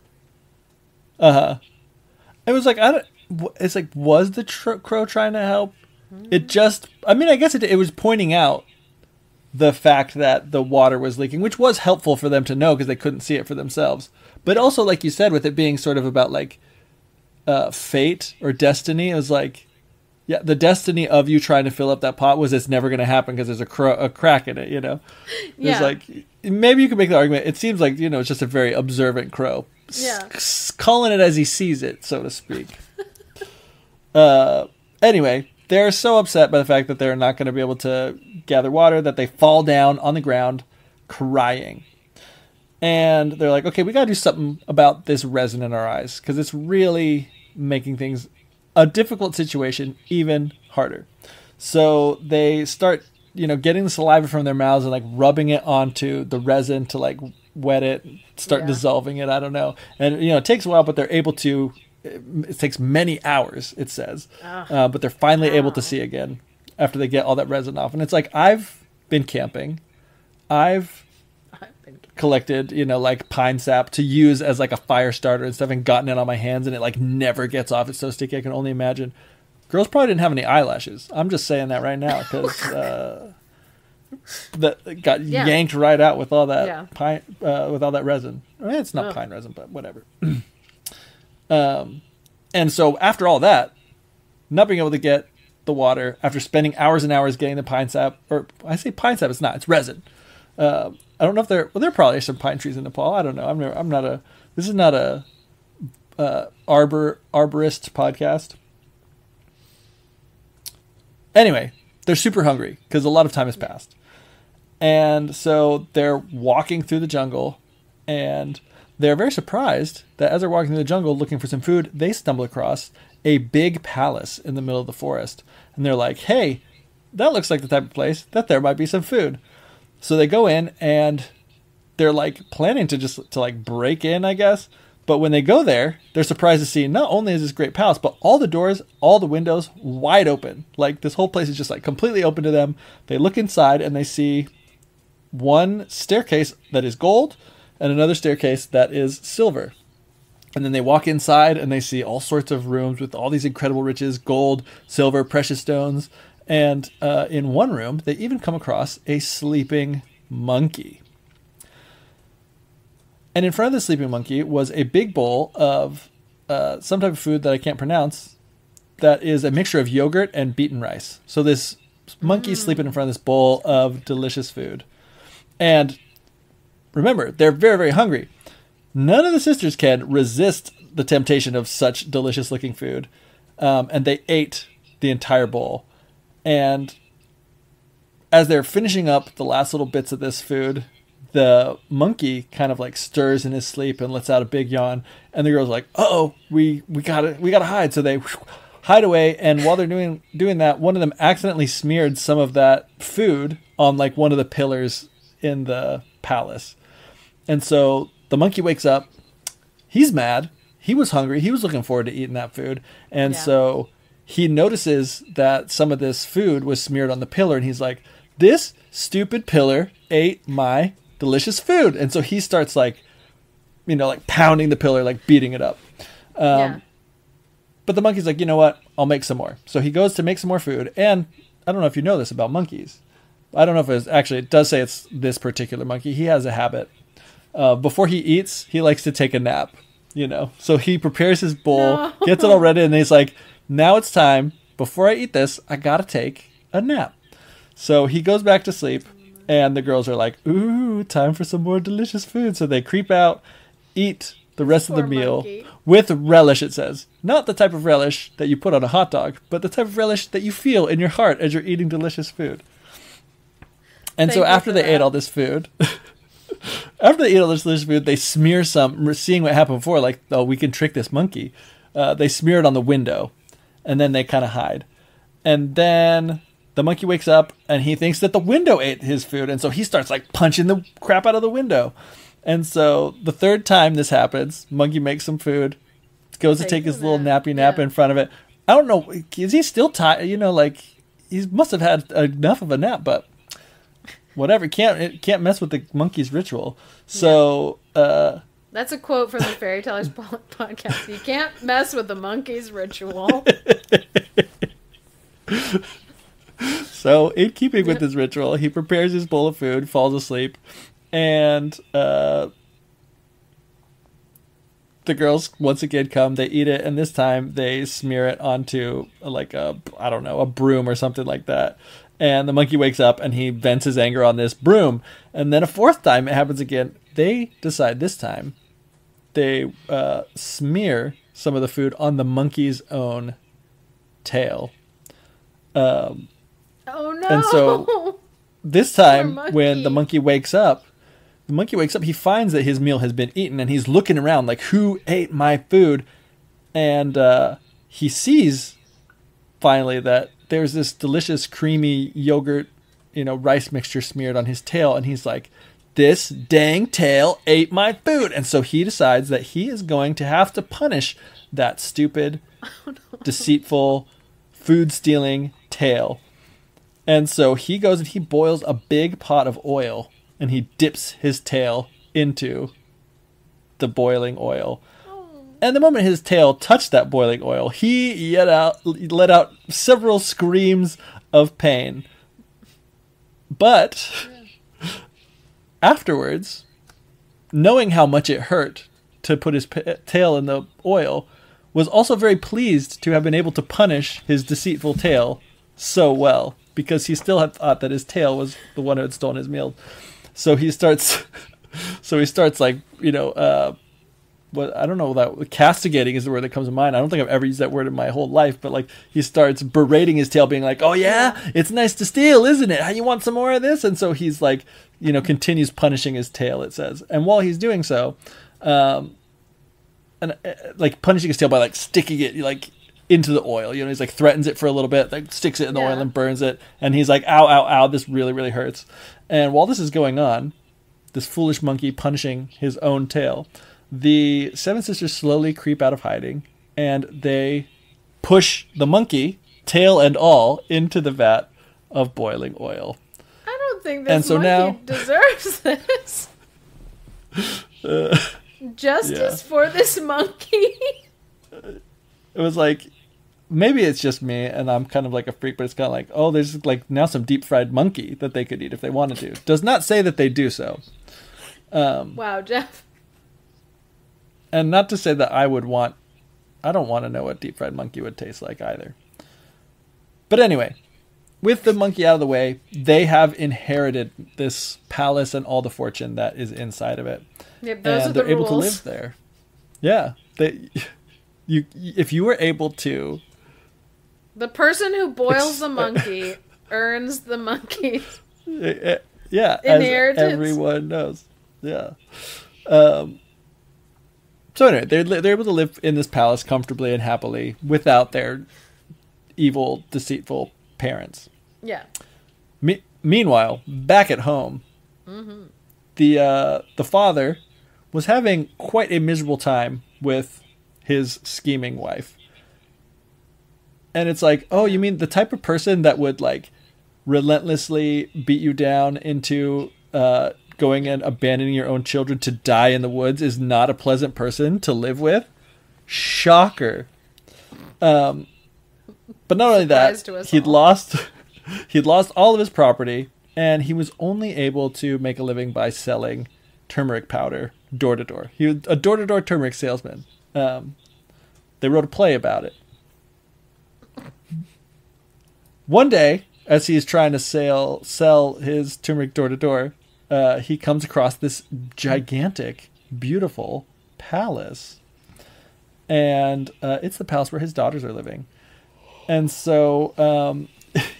It was like, it's like, was the crow trying to help? It just, I mean, I guess it was pointing out the fact that the water was leaking, which was helpful for them to know because they couldn't see it for themselves. But also, like you said, with it being sort of about like fate or destiny, it was like, the destiny of you trying to fill up that pot was it's never going to happen because there's a crack in it, It's like, maybe you could make the argument. It seems like, it's just a very observant crow. Calling it as he sees it, so to speak. Anyway, they're so upset by the fact that they're not going to be able to gather water that they fall down on the ground crying. And they're like, okay, we got to do something about this resin in our eyes because it's really making things, a difficult situation, even harder. So they start, getting the saliva from their mouths and like rubbing it onto the resin to like wet it, start dissolving it. I don't know. And, it takes a while, but they're able to. It takes many hours, it says. But they're finally able to see again after they get all that resin off. And it's like, I've been camping. I've collected, like pine sap to use as like a fire starter and stuff and gotten it on my hands and it like never gets off. It's so sticky. I can only imagine. Girls probably didn't have any eyelashes. I'm just saying that right now because that got yanked right out with all that pine, with all that resin. It's not pine resin, but whatever. And so after all that, not being able to get the water after spending hours and hours getting the pine sap, or I say pine sap, it's resin. I don't know if there are probably some pine trees in Nepal. I don't know. This is not a arborist podcast. Anyway, they're super hungry because a lot of time has passed. And so they're walking through the jungle and they're very surprised that as they're walking through the jungle looking for some food, they stumble across a big palace in the middle of the forest. And they're like, hey, that looks like the type of place that there might be some food. So they go in and they're like planning to like break in, I guess. But when they go there, they're surprised to see not only is this great palace, but all the doors, all the windows wide open. Like this whole place is just like completely open to them. They look inside and they see one staircase that is gold and another staircase that is silver. And then they walk inside and they see all sorts of rooms with all these incredible riches, gold, silver, precious stones. And in one room, they even come across a sleeping monkey. And in front of the sleeping monkey was a big bowl of some type of food that I can't pronounce that is a mixture of yogurt and beaten rice. So this monkey's sleeping in front of this bowl of delicious food. And remember, they're very, very hungry. None of the sisters can resist the temptation of such delicious-looking food. And they ate the entire bowl. And as they're finishing up the last little bits of this food, the monkey kind of like stirs in his sleep and lets out a big yawn. And the girl's like, "Uh-oh, we gotta hide." So they hide away. And while they're doing that, one of them accidentally smeared some of that food on like one of the pillars in the palace. And so the monkey wakes up. He's mad. He was hungry. He was looking forward to eating that food. And so he notices that some of this food was smeared on the pillar. And he's like, "This stupid pillar ate my delicious food." And so he starts like pounding the pillar, like beating it up. But the monkey's like, "You know what? I'll make some more." So he goes to make some more food. And I don't know if you know this about monkeys. I don't know if it does say it's this particular monkey. He has a habit. Before he eats, he likes to take a nap, So he prepares his bowl, gets it all ready, and he's like, "Now it's time. Before I eat this, I gotta take a nap." So he goes back to sleep, and the girls are like, "Ooh, time for some more delicious food." So they creep out, eat the rest of the meal monkey. with relish, it says. Not the type of relish that you put on a hot dog, but the type of relish that you feel in your heart as you're eating delicious food. And so after they ate all this food... After they eat all this delicious food, they smear some, seeing what happened before, like, "Oh, we can trick this monkey." They smear it on the window, and then they kind of hide. And then the monkey wakes up, and he thinks that the window ate his food, and so he starts, like, punching the crap out of the window. And so the third time this happens, monkey makes some food, goes to take his little nappy nap in front of it. I don't know, is he still tired? He must have had enough of a nap, but... whatever, it can't mess with the monkey's ritual. So that's a quote from the Fairy Tellers podcast. You can't mess with the monkey's ritual. So in keeping with his ritual, he prepares his bowl of food, falls asleep, and the girls once again come, they eat it, and this time they smear it onto like a broom or something like that. And the monkey wakes up and he vents his anger on this broom. And then a fourth time it happens again. They decide this time they smear some of the food on the monkey's own tail. Oh no! And so this time, when the monkey wakes up, he finds that his meal has been eaten, and he's looking around like, who ate my food? And he sees finally that there's this delicious creamy yogurt, rice mixture smeared on his tail, and he's like, this dang tail ate my food. And so he decides that he is going to have to punish that stupid, deceitful, food-stealing tail. And so he goes and he boils a big pot of oil, and he dips his tail into the boiling oil. And the moment his tail touched that boiling oil, he let out several screams of pain. But afterwards, knowing how much it hurt to put his tail in the oil, was also very pleased to have been able to punish his deceitful tail so well, because he still had thought that his tail was the one who had stolen his meal. So he starts like, what, I don't know, that castigating is the word that comes to mind. I don't think I've ever used that word in my whole life, but like he starts berating his tail, being like, oh yeah, it's nice to steal, isn't it? How, you want some more of this? And so he's like, continues punishing his tail, it says. And while he's doing so, like punishing his tail by like sticking it like into the oil, he's like threatens it for a little bit, like sticks it in the oil and burns it. And he's like, ow, ow, ow, this really, really hurts. And while this is going on, this foolish monkey punishing his own tail, the seven sisters slowly creep out of hiding, and they push the monkey, tail and all, into the vat of boiling oil. I don't think this monkey deserves this. Justice for this monkey. It was like, maybe it's just me, and I'm kind of like a freak, but it's kind of like, oh, there's like now some deep fried monkey that they could eat if they wanted to. Does not say that they do so. Wow, Geoff. And not to say that I don't want to know what deep fried monkey would taste like either. But anyway, with the monkey out of the way, they have inherited this palace and all the fortune that is inside of it. Yep, those and are the they're able rules. to live there. Yeah. If you were able to... The person who boils the monkey earns the monkey. Yeah, inheritance. As everyone knows. Yeah. So anyway, they're able to live in this palace comfortably and happily without their evil, deceitful parents. Yeah. Meanwhile, back at home, the father was having quite a miserable time with his scheming wife. And it's like, oh, you mean the type of person that would like relentlessly beat you down into going and abandoning your own children to die in the woods is not a pleasant person to live with? Shocker. But not only that, he'd lost all of his property, and he was only able to make a living by selling turmeric powder door to door. He was a door-to-door turmeric salesman. They wrote a play about it. One day, as he's trying to sell his turmeric door to door, he comes across this gigantic, beautiful palace. And it's the palace where his daughters are living. And so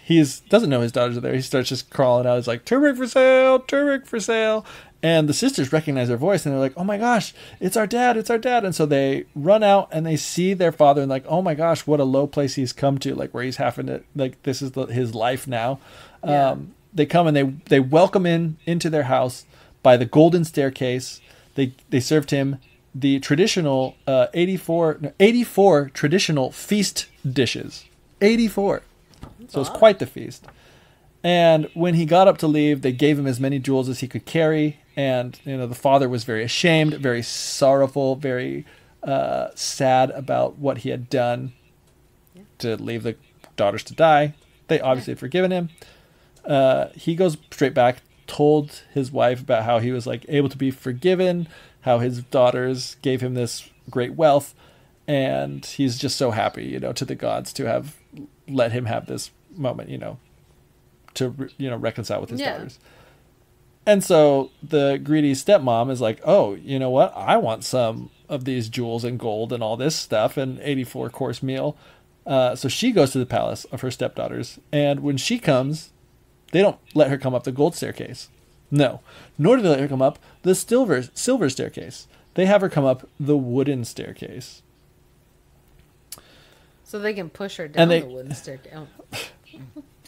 he doesn't know his daughters are there. He starts just crawling out. He's like, turmeric for sale, turmeric for sale. And the sisters recognize their voice, and they're like, oh my gosh, it's our dad, it's our dad. And so they run out, and they see their father, and like, oh my gosh, what a low place he's come to, like where he's having to, like, this is his life now. Yeah. They come and they welcome into their house by the golden staircase. They served him the traditional 84 traditional feast dishes. 84. So it's quite the feast. And when he got up to leave, they gave him as many jewels as he could carry. And, the father was very ashamed, very sorrowful, very sad about what he had done to leave the daughters to die. They obviously had forgiven him. He goes straight back, told his wife about how he was like able to be forgiven, how his daughters gave him this great wealth. And he's just so happy, to the gods to have let him have this moment, to reconcile with his daughters. And so the greedy stepmom is like, oh, you know what? I want some of these jewels and gold and all this stuff and 84 course meal. So she goes to the palace of her stepdaughters, and when she comes, they don't let her come up the gold staircase. No, nor do they let her come up the silver staircase. They have her come up the wooden staircase. So they can push her down the wooden staircase. Oh.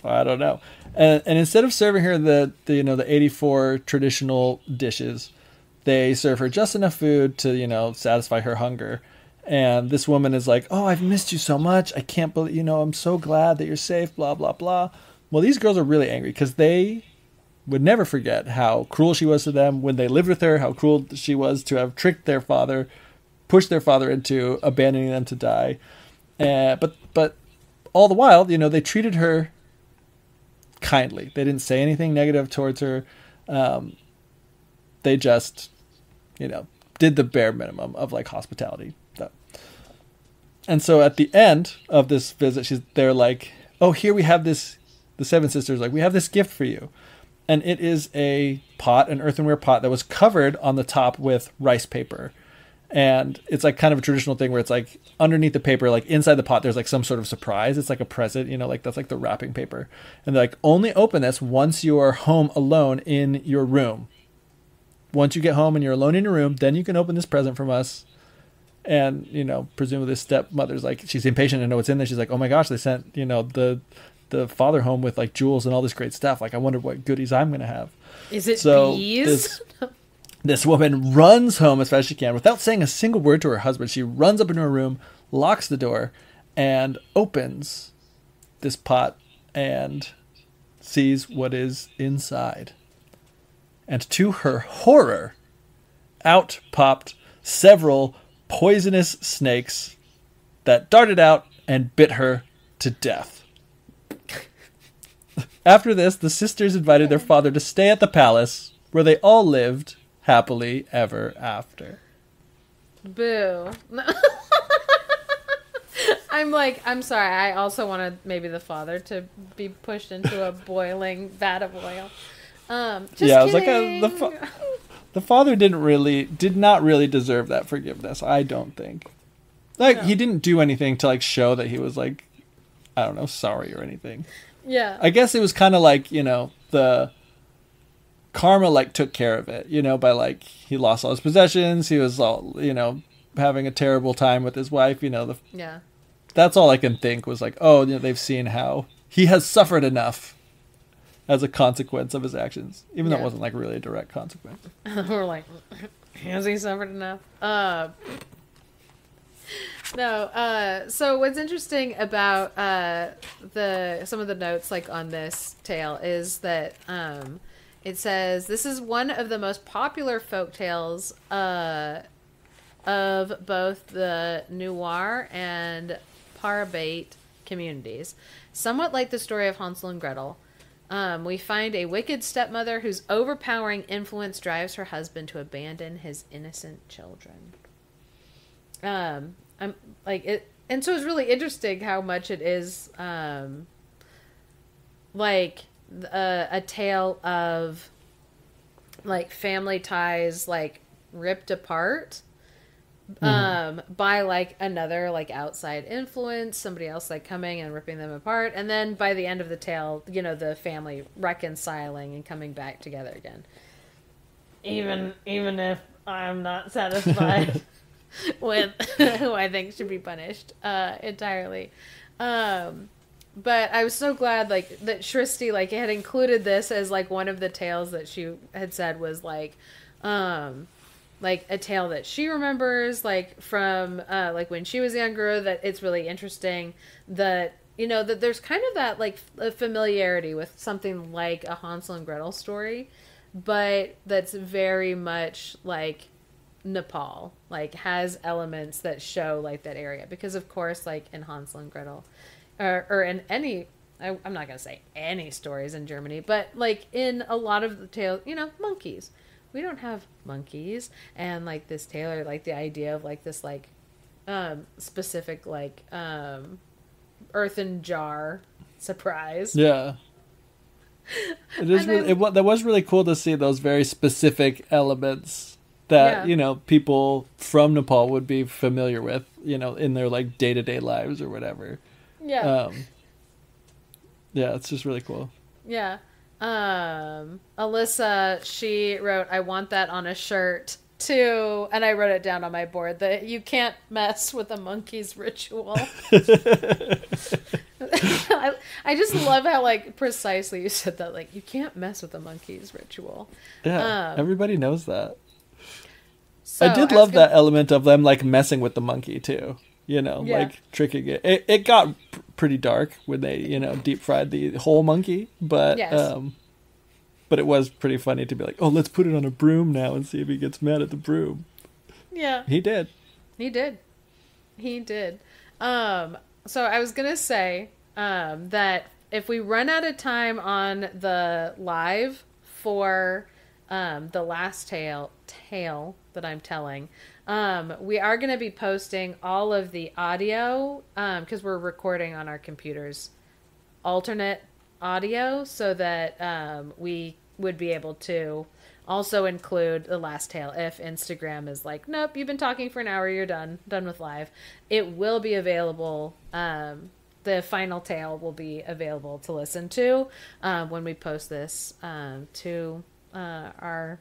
I don't know. And instead of serving her the 84 traditional dishes, they serve her just enough food to, satisfy her hunger. And this woman is like, oh, I've missed you so much. I can't believe, I'm so glad that you're safe, blah, blah, blah. Well, these girls are really angry because they would never forget how cruel she was to them when they lived with her, how cruel she was to have tricked their father, pushed their father into abandoning them to die. But all the while, they treated her kindly. They didn't say anything negative towards her. They just, did the bare minimum of like hospitality. And so at the end of this visit, they're like, oh, here we have this, the seven sisters, like, we have this gift for you. And it is an earthenware pot that was covered on the top with rice paper. And it's like kind of a traditional thing where it's like underneath the paper, like inside the pot, there's like some sort of surprise. It's like a present, like that's like the wrapping paper. And they're like, only open this once you are home alone in your room. Once you get home and you're alone in your room, then you can open this present from us. And, presumably the stepmother's like, she's impatient to know what's in there. She's like, oh my gosh, they sent, the father home with like jewels and all this great stuff. Like, I wonder what goodies I'm going to have. Is it bees? This woman runs home as fast as she can without saying a single word to her husband. She runs up into her room, locks the door, and opens this pot and sees what is inside. And to her horror, out popped several poisonous snakes that darted out and bit her to death. After this, the sisters invited their father to stay at the palace, where they all lived happily ever after. Boo. I'm sorry. I also wanted maybe the father to be pushed into a boiling vat of oil. I was like, the father did not really deserve that forgiveness. I don't think. He didn't do anything to like show that he was like, I don't know, sorry or anything. Yeah. I guess it was kind of like, the karma like took care of it, by like he lost all his possessions. He was all, having a terrible time with his wife, Yeah. That's all I can think was like, oh, they've seen how he has suffered enough as a consequence of his actions, even though it wasn't like really a direct consequence. We're like, has he suffered enough? No. So what's interesting about some of the notes like on this tale is that it says this is one of the most popular folk tales of both the Nuar and Parabate communities. Somewhat like the story of Hansel and Gretel, we find a wicked stepmother whose overpowering influence drives her husband to abandon his innocent children. I'm like it, and so it's really interesting how much it is like a tale of like family ties like ripped apart by like another like outside influence, somebody else like coming and ripping them apart, and then by the end of the tale, the family reconciling and coming back together again. Even if I'm not satisfied with who I think should be punished entirely. But I was so glad like that Shristi like had included this as like one of the tales that she had said was like a tale that she remembers like from like when she was younger, that it's really interesting that that there's kind of that like a familiarity with something like a Hansel and Gretel story, but that's very much like Nepal, like has elements that show like that area, because of course like in Hansel and Gretel or in any, I'm not going to say any stories in Germany, but like in a lot of the tales, monkeys. We don't have monkeys. And like this tale, like the idea of like this like specific like earthen jar surprise. Yeah. It is that was really cool to see those very specific elements that, people from Nepal would be familiar with, in their like day-to-day lives or whatever. Yeah. Yeah, it's just really cool. Yeah. Alyssa, she wrote, I want that on a shirt too. And I wrote it down on my board that you can't mess with a monkey's ritual. I just love how like precisely you said that. Like, you can't mess with a monkey's ritual. Yeah. Everybody knows that. So I did love that element of them like messing with the monkey too. You know, like tricking it. It got pretty dark when they, you know, deep fried the whole monkey, but but it was pretty funny to be like, oh, let's put it on a broom now and see if he gets mad at the broom. Yeah, he did. So I was gonna say that if we run out of time on the live for the last tale that I'm telling. We are going to be posting all of the audio because we're recording on our computers alternate audio so that we would be able to also include the last tale if Instagram is like, nope, you've been talking for an hour, you're done with live. It will be available. The final tale will be available to listen to when we post this to our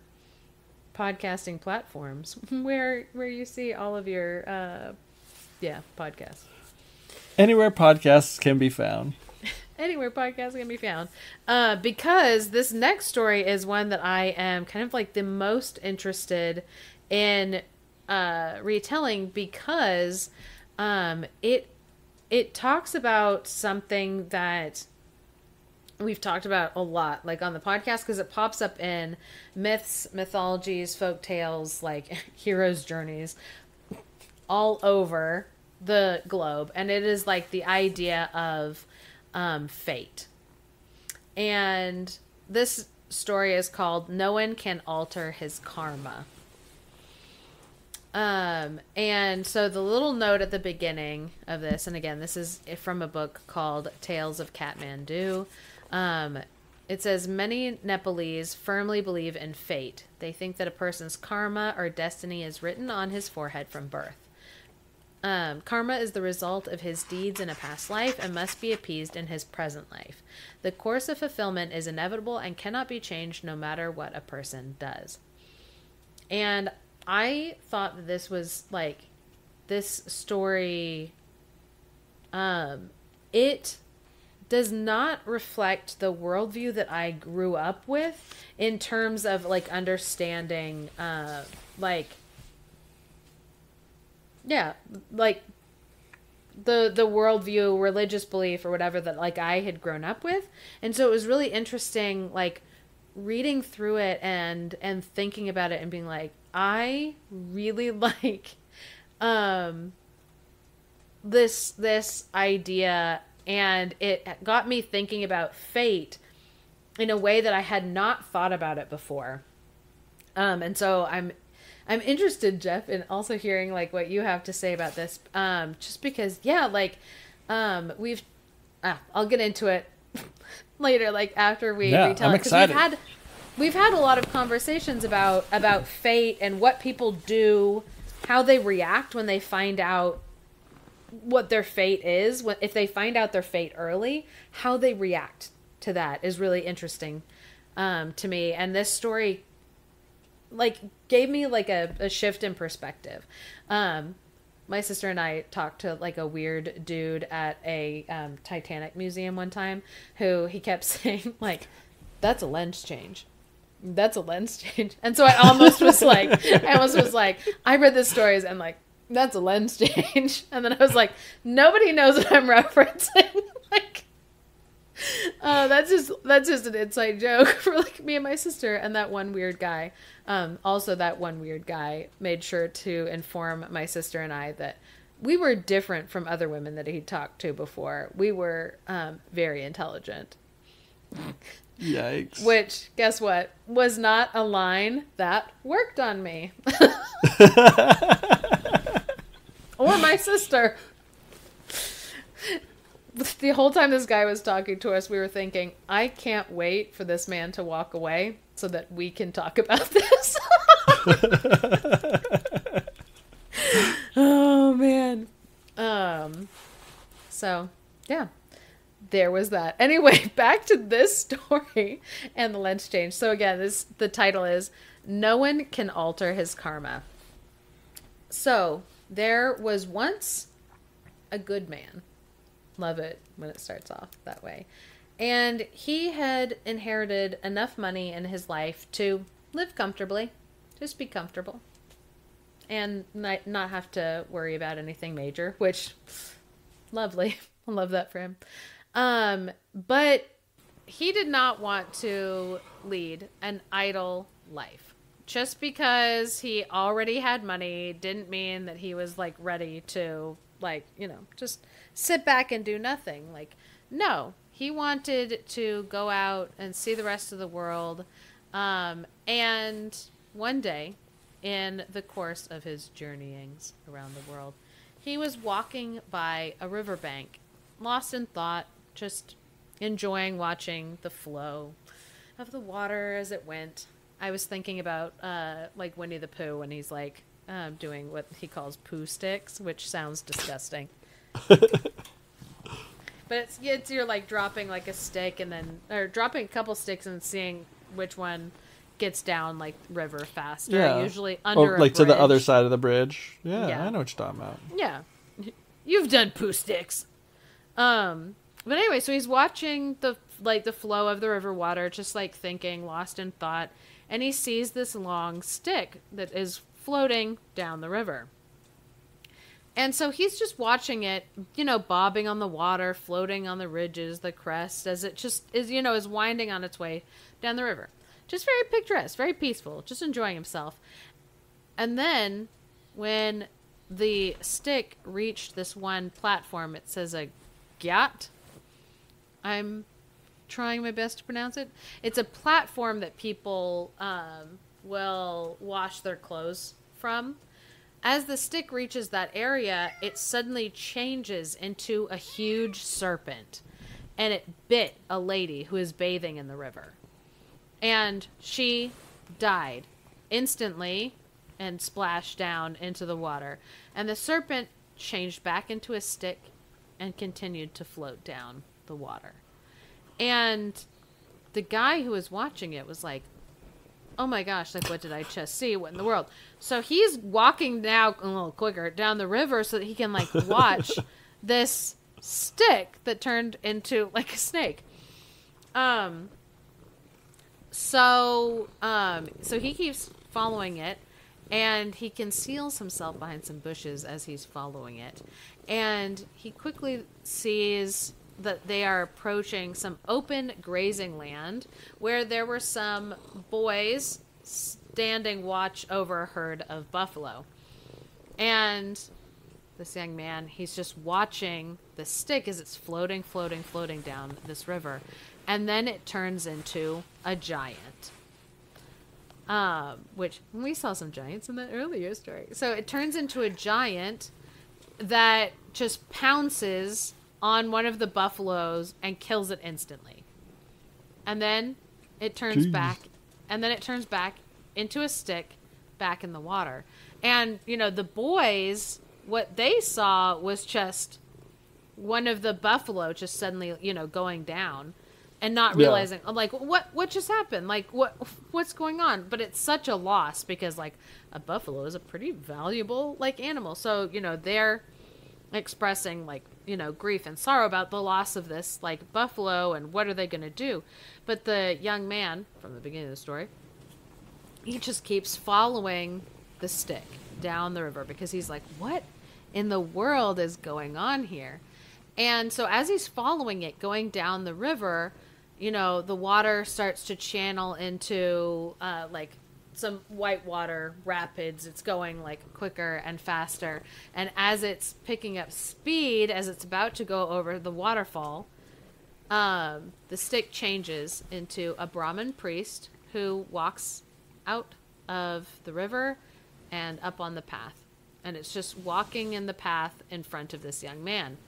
podcasting platforms where you see all of your podcasts. Anywhere podcasts can be found. Because this next story is one that I am kind of like the most interested in retelling because it talks about something that we've talked about a lot, like on the podcast, because it pops up in myths, mythologies, folk tales, like heroes' journeys all over the globe. And it is like the idea of fate. And this story is called No One Can Alter His Karma. And so the little note at the beginning of this, and again, this is from a book called Tales of Kathmandu. It says, many Nepalese firmly believe in fate. They think that a person's karma or destiny is written on his forehead from birth. Karma is the result of his deeds in a past life and must be appeased in his present life. The course of fulfillment is inevitable and cannot be changed no matter what a person does. And I thought that this was like, this story, it does not reflect the worldview that I grew up with in terms of like understanding, like the worldview, religious belief or whatever that like I had grown up with. And so it was really interesting, like reading through it and thinking about it and being like, I really like, this idea. And it got me thinking about fate in a way that I had not thought about it before. And so I'm interested, Geoff, in also hearing like what you have to say about this. Just because, I'll get into it later, like after we retell I'm it. excited. We've had a lot of conversations about fate and what people do, how they react when they find out what their fate is. If they find out their fate early, how they react to that is really interesting to me. And this story like gave me like a shift in perspective. My sister and I talked to like a weird dude at a Titanic museum one time who he kept saying like, that's a lens change. That's a lens change. And so I almost was like, I read this story and like, that's a lens change. And then I was like, nobody knows what I'm referencing. Like, that's just an inside joke for like me and my sister and that one weird guy. Also that one weird guy made sure to inform my sister and I that we were different from other women that he'd talked to before. We were very intelligent. Yikes. Which, guess what? Was not a line that worked on me. Or my sister. The whole time this guy was talking to us, we were thinking, I can't wait for this man to walk away so that we can talk about this. Oh, man. So, Yeah. There was that. Anyway, back to this story and the lens change. So again, the title is No One Can Alter His Karma. So there was once a good man. Love it when it starts off that way. And he had inherited enough money in his life to live comfortably. Just be comfortable. And not have to worry about anything major, which, lovely. I love that for him. But he did not want to lead an idle life. Just because he already had money didn't mean that he was like ready to just sit back and do nothing. Like, no, he wanted to go out and see the rest of the world. And one day in the course of his journeyings around the world, he was walking by a riverbank, lost in thought, just enjoying watching the flow of the water as it went. I was thinking about like Winnie the Pooh when he's like doing what he calls poo sticks, which sounds disgusting. But it's you're like dropping like a stick or dropping a couple sticks and seeing which one gets down like river faster. Yeah. Usually under a bridge. To the other side of the bridge. Yeah, I know what you're talking about. Yeah. You've done poo sticks. But anyway, so he's watching the flow of the river water, just like thinking, lost in thought, and he sees this long stick that is floating down the river. And so he's just watching it, bobbing on the water, floating on the ridges, the crest, as it just is winding on its way down the river. Just very picturesque, very peaceful, just enjoying himself. And then when the stick reached this one platform, it says a gyat. I'm trying my best to pronounce it. It's a platform that people will wash their clothes from. As the stick reaches that area, it suddenly changes into a huge serpent. And it bit a lady who is bathing in the river. And she died instantly and splashed down into the water. And the serpent changed back into a stick and continued to float down the water. And the guy who was watching it was like, oh my gosh, like, what did I just see? What in the world? So he's walking now a little quicker down the river so that he can like watch this stick that turned into like a snake. So he keeps following it, and he conceals himself behind some bushes as he's following it. And he quickly sees that they are approaching some open grazing land where there were some boys standing watch over a herd of buffalo. And this young man, he's just watching the stick as it's floating down this river. And then it turns into a giant. Which we saw some giants in the earlier story. So it turns into a giant that just pounces on one of the buffaloes and kills it instantly. And then it turns back, and then it turns back into a stick back in the water. And, the boys, what they saw was just one of the buffalo just suddenly, going down and not realizing, like, what just happened? Like, what's going on? But it's such a loss because, like, a buffalo is a pretty valuable, like, animal. So, they're expressing, like, grief and sorrow about the loss of this, like, buffalo, and what are they going to do? But the young man, from the beginning of the story, he just keeps following the stick down the river because he's like, what in the world is going on here? And so as he's following it going down the river, the water starts to channel into, like, some whitewater rapids. It's going like quicker and faster. And as it's picking up speed, as it's about to go over the waterfall, the stick changes into a Brahmin priest who walks out of the river and up on the path. And it's just walking in the path in front of this young man.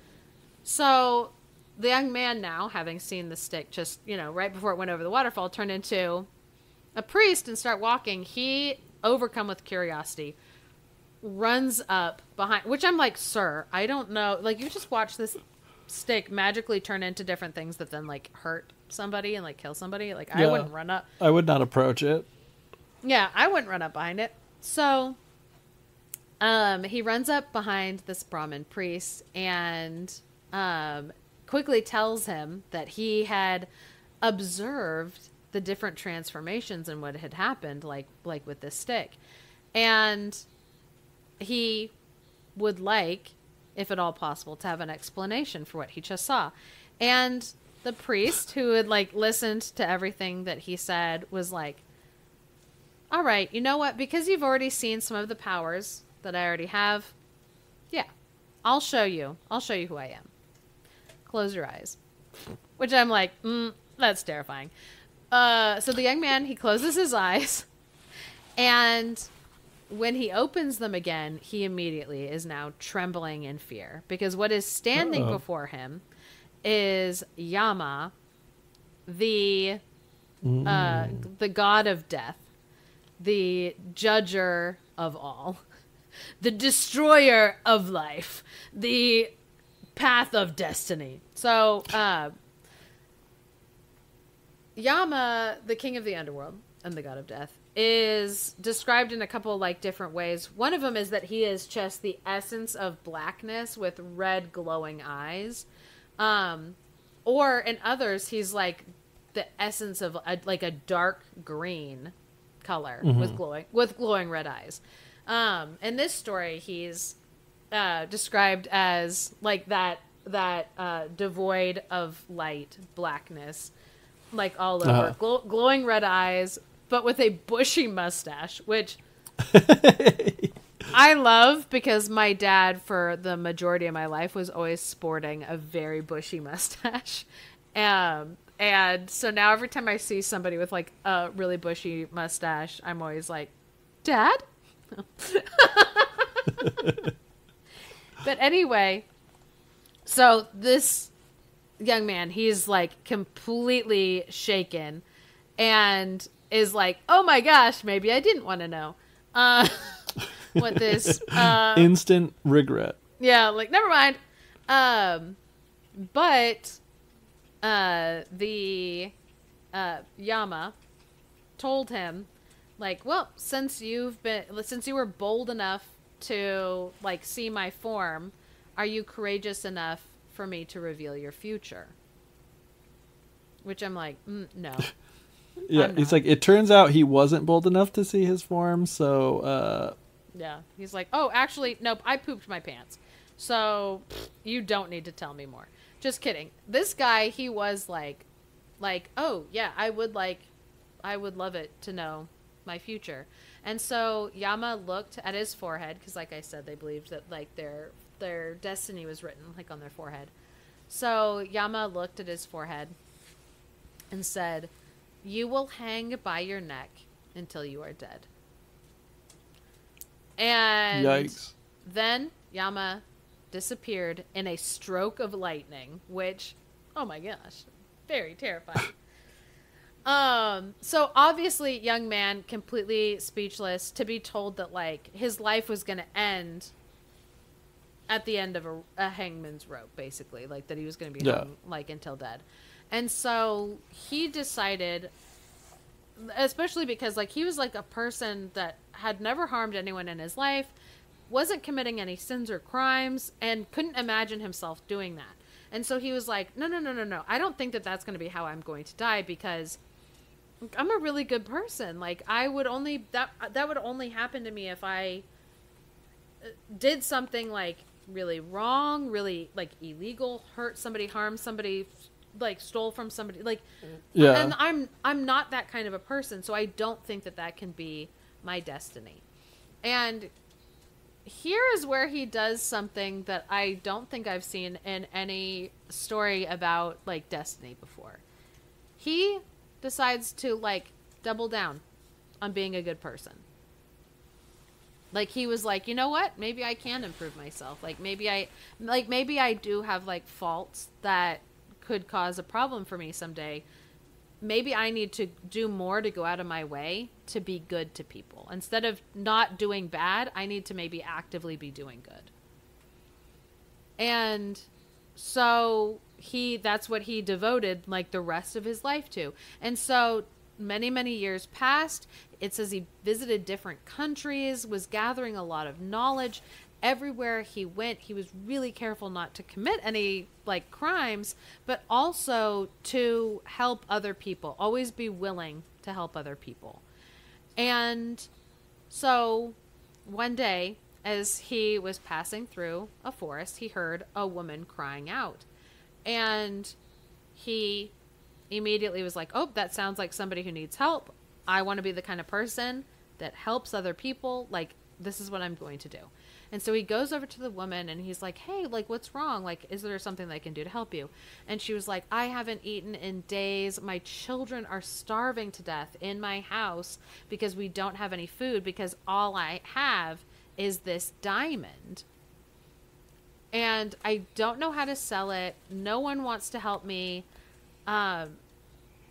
So the young man now, having seen the stick just, right before it went over the waterfall, turned into a priest and start walking. He, overcome with curiosity, runs up behind, which I'm like, sir, I don't know. Like, you just watched this stick magically turn into different things that then like hurt somebody and like kill somebody. Like I wouldn't run up. I would not approach it. Yeah, I wouldn't run up behind it. So he runs up behind this Brahmin priest and quickly tells him that he had observed the different transformations and what had happened, like with this stick. And he would like, if at all possible, to have an explanation for what he just saw. And the priest, who had like listened to everything that he said, was like, all right, you know what? Because you've already seen some of the powers that I already have. Yeah, I'll show you. I'll show you who I am. Close your eyes. Which I'm like, that's terrifying. So the young man, he closes his eyes, and when he opens them again, he immediately is now trembling in fear, because what is standing before him is Yama, the god of death, the judger of all, the destroyer of life, the path of destiny. So Yama, the king of the underworld and the god of death, is described in a couple like different ways. One of them is that he is just the essence of blackness with red glowing eyes. Or in others, he's like the essence of a dark green color with glowing red eyes. In this story, he's described as like that devoid of light blackness, like all over, glowing red eyes, but with a bushy mustache, which I love, because my dad, for the majority of my life, was always sporting a very bushy mustache. And so now every time I see somebody with like a really bushy mustache, I'm always like, Dad? But anyway, so this young man, he's like completely shaken and is like, oh my gosh, maybe I didn't want to know what this instant regret. Yeah, like never mind. But the Yama told him, like, well, since you were bold enough to like see my form, are you courageous enough for me to reveal your future? Which I'm like, no. Yeah, he's like, it turns out he wasn't bold enough to see his form, so yeah, he's like, oh, actually, nope, I pooped my pants, so you don't need to tell me more. Just kidding. This guy, he was like, oh yeah, I would love it to know my future. And so Yama looked at his forehead, because like I said, they believed that like their destiny was written like on their forehead. So Yama looked at his forehead and said, you will hang by your neck until you are dead. And yikes. Then Yama disappeared in a stroke of lightning, which, oh my gosh, very terrifying. So obviously, young man, completely speechless, to be told that like his life was going to end at the end of a hangman's rope, basically, like that he was going to be hung like until dead. And so he decided, especially because like he was like a person that had never harmed anyone in his life, wasn't committing any sins or crimes, and couldn't imagine himself doing that. And so he was like, no. I don't think that that's going to be how I'm going to die, because I'm a really good person. Like I would only, that would only happen to me if I did something like really wrong, really like illegal, hurt somebody, harm somebody, like stole from somebody, like, yeah. And I'm not that kind of a person, so I don't think that can be my destiny. And here is where he does something that I don't think I've seen in any story about like destiny before. He decides to like double down on being a good person. Like he was like, you know what? Maybe I can improve myself. Like maybe I do have like faults that could cause a problem for me someday. Maybe I need to do more to go out of my way to be good to people. Instead of not doing bad, I need to maybe actively be doing good. And so that's what he devoted like the rest of his life to. And so many years passed. It says he visited different countries, was gathering a lot of knowledge. Everywhere he went, he was really careful not to commit any like crimes, but also to help other people, always be willing to help other people. And so one day, as he was passing through a forest, he heard a woman crying out. And he immediately was like, oh, that sounds like somebody who needs help. I want to be the kind of person that helps other people. Like, this is what I'm going to do. And so he goes over to the woman and he's like, hey, like, what's wrong? Like, is there something that I can do to help you? And she was like, I haven't eaten in days. My children are starving to death in my house because we don't have any food, because all I have is this diamond. And I don't know how to sell it. No one wants to help me.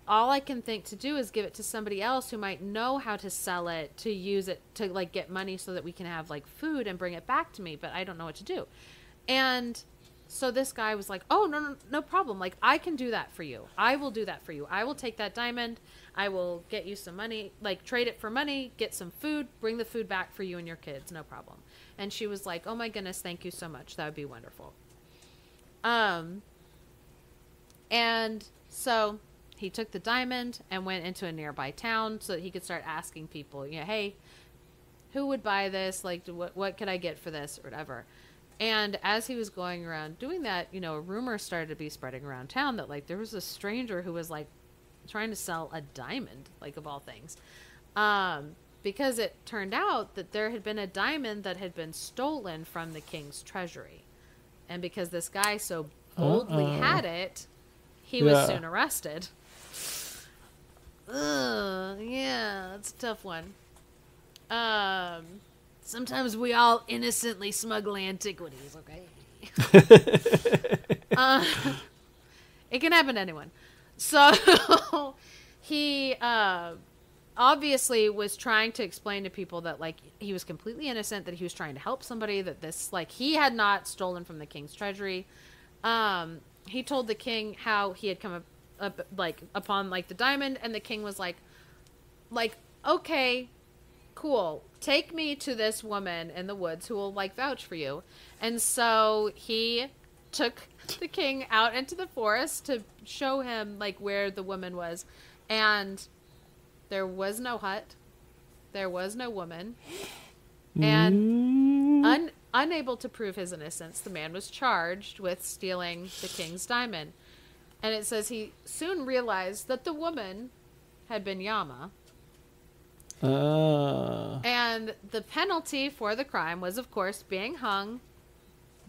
All I can think to do is give it to somebody else who might know how to sell it, to use it to like get money so that we can have like food and bring it back to me, but I don't know what to do. And so this guy was like, oh, no problem. Like, I can do that for you. I will do that for you. I will take that diamond. I will get you some money, like trade it for money, get some food, bring the food back for you and your kids. No problem. And she was like, oh my goodness, thank you so much. That would be wonderful. And so he took the diamond and went into a nearby town so that he could start asking people, you know, hey, who would buy this? Like, what could I get for this or whatever? And as he was going around doing that, you know, a rumor started to be spreading around town that like there was a stranger who was like trying to sell a diamond, like of all things. Because it turned out that there had been a diamond that had been stolen from the king's treasury. And because this guy so boldly had it, he was soon arrested. Yeah, it's a tough one. Sometimes we all innocently smuggle antiquities, okay? It can happen to anyone. So he obviously was trying to explain to people that like he was completely innocent, that he was trying to help somebody, that this like he had not stolen from the king's treasury. He told the king how he had come up like upon like the diamond, and the king was like okay, cool, take me to this woman in the woods who will like vouch for you. And so he took the king out into the forest to show him like where the woman was, and there was no hut, there was no woman, and unable to prove his innocence, the man was charged with stealing the king's diamond. And it says he soon realized that the woman had been Yama. And the penalty for the crime was, of course, being hung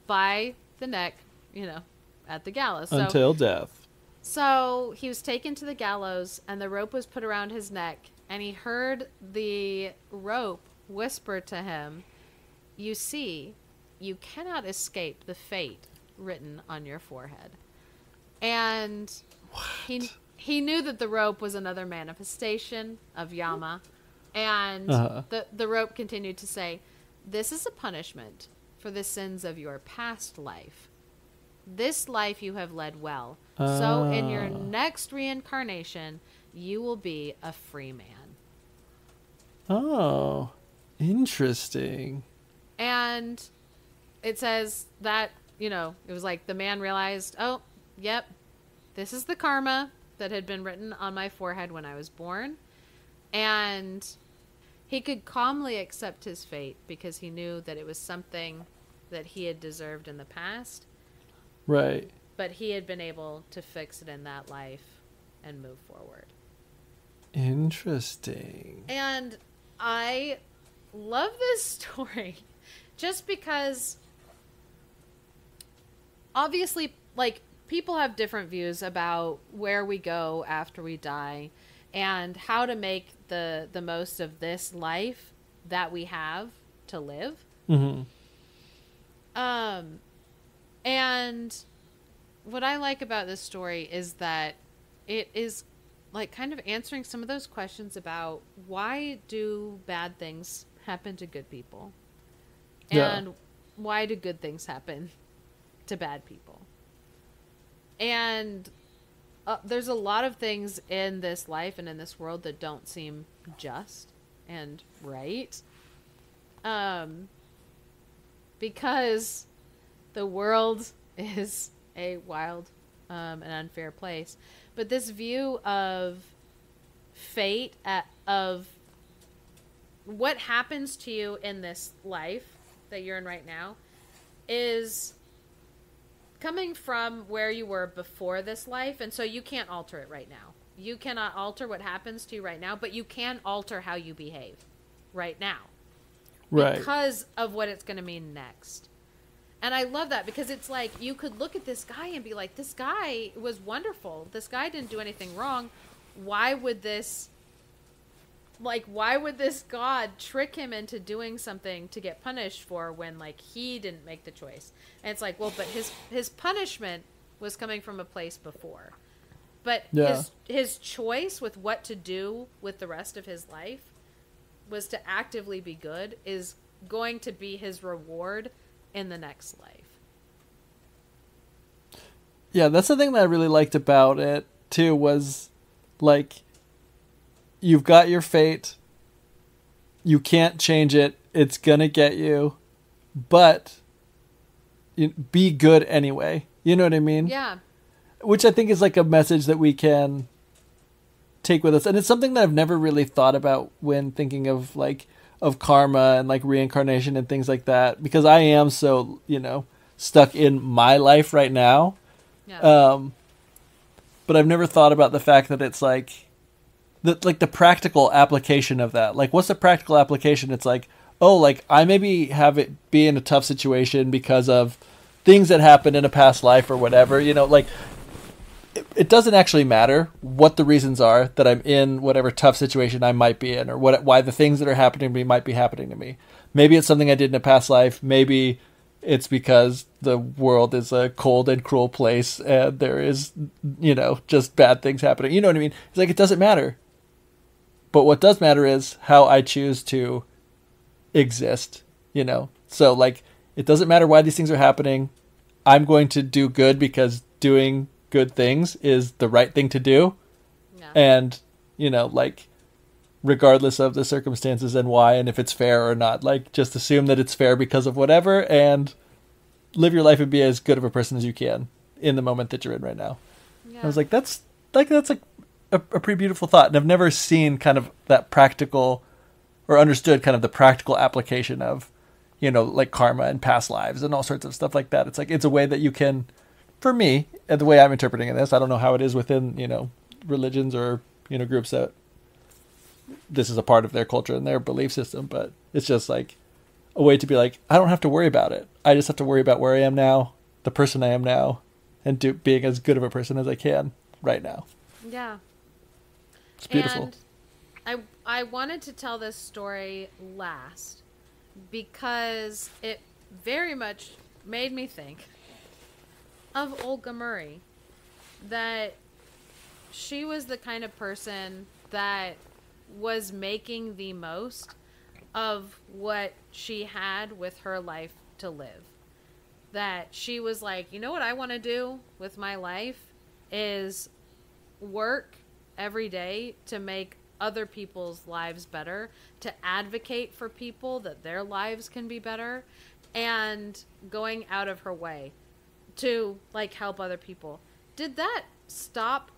by the neck, you know, at the gallows. Until death. So he was taken to the gallows, and the rope was put around his neck, and he heard the rope whisper to him, you see, you cannot escape the fate written on your forehead. And he knew that the rope was another manifestation of Yama. And the rope continued to say, this is a punishment for the sins of your past life. This life you have led well. So in your next reincarnation, you will be a free man. Oh, interesting. And it says that, you know, it was like the man realized, oh, yep, this is the karma that had been written on my forehead when I was born. And he could calmly accept his fate because he knew that it was something that he had deserved in the past. Right. But he had been able to fix it in that life and move forward. Interesting. And I love this story just because obviously, like, people have different views about where we go after we die and how to make the most of this life that we have to live. Mm-hmm. And what I like about this story is that it is like kind of answering some of those questions about why do bad things happen to good people? And why do good things happen to bad people? And there's a lot of things in this life and in this world that don't seem just and right. Because the world is a wild and unfair place. But this view of fate, of what happens to you in this life that you're in right now, is coming from where you were before this life. And so you can't alter it right now. You cannot alter what happens to you right now, but you can alter how you behave right now. Right. Because of what it's going to mean next. And I love that, because it's like, you could look at this guy and be like, this guy was wonderful. This guy didn't do anything wrong. Why would this God trick him into doing something to get punished for when, like, he didn't make the choice? And it's like, well, but his punishment was coming from a place before. But his choice with what to do with the rest of his life was to actively be good, is going to be his reward in the next life. Yeah, that's the thing that I really liked about it too, was like, you've got your fate, you can't change it, it's gonna get you, but be good anyway. You know what I mean? Yeah. Which I think is like a message that we can take with us. And it's something that I've never really thought about when thinking of karma and like reincarnation and things like that, because I am so, stuck in my life right now. Yeah. But I've never thought about the fact that it's like the practical application of that. Like, what's the practical application? It's like, oh, like, I maybe have it be in a tough situation because of things that happened in a past life or whatever, like, it doesn't actually matter what the reasons are that I'm in whatever tough situation I might be in, or why the things that are happening to me might be happening to me. Maybe it's something I did in a past life. Maybe it's because the world is a cold and cruel place and there is, just bad things happening. You know what I mean? It's like, it doesn't matter. But what does matter is how I choose to exist, So, like, it doesn't matter why these things are happening. I'm going to do good because doing good things is the right thing to do. Yeah. And, like, regardless of the circumstances and why, and if it's fair or not, like, just assume that it's fair because of whatever, and live your life and be as good of a person as you can in the moment that you're in right now. Yeah. I was like, that's a pretty beautiful thought. And I've never seen kind of that practical, or understood kind of the practical application of, like karma and past lives and all sorts of stuff like that. It's like, it's a way that you can, for me, and the way I'm interpreting this, I don't know how it is within, religions or, groups that this is a part of their culture and their belief system, but it's just like a way to be like, I don't have to worry about it. I just have to worry about where I am now, the person I am now, and being as good of a person as I can right now. Yeah. It's beautiful. And I wanted to tell this story last because it very much made me think of Olga Murray. That she was the kind of person that was making the most of what she had with her life to live. That she was like, you know what I want to do with my life is work every day to make other people's lives better, to advocate for people that their lives can be better, and going out of her way to like help other people. Did that stop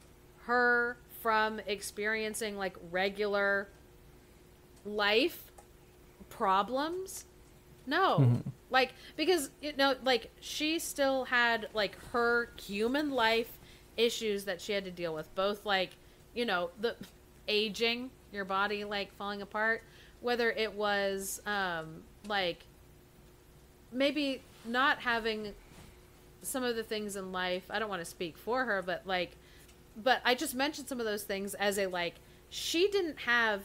her from experiencing like regular life problems? No. Mm-hmm. Like, because, like, she still had like her human life issues that she had to deal with, both like, the aging, your body like falling apart, whether it was like maybe not having some of the things in life. I don't want to speak for her, but I just mentioned some of those things as a, like, she didn't have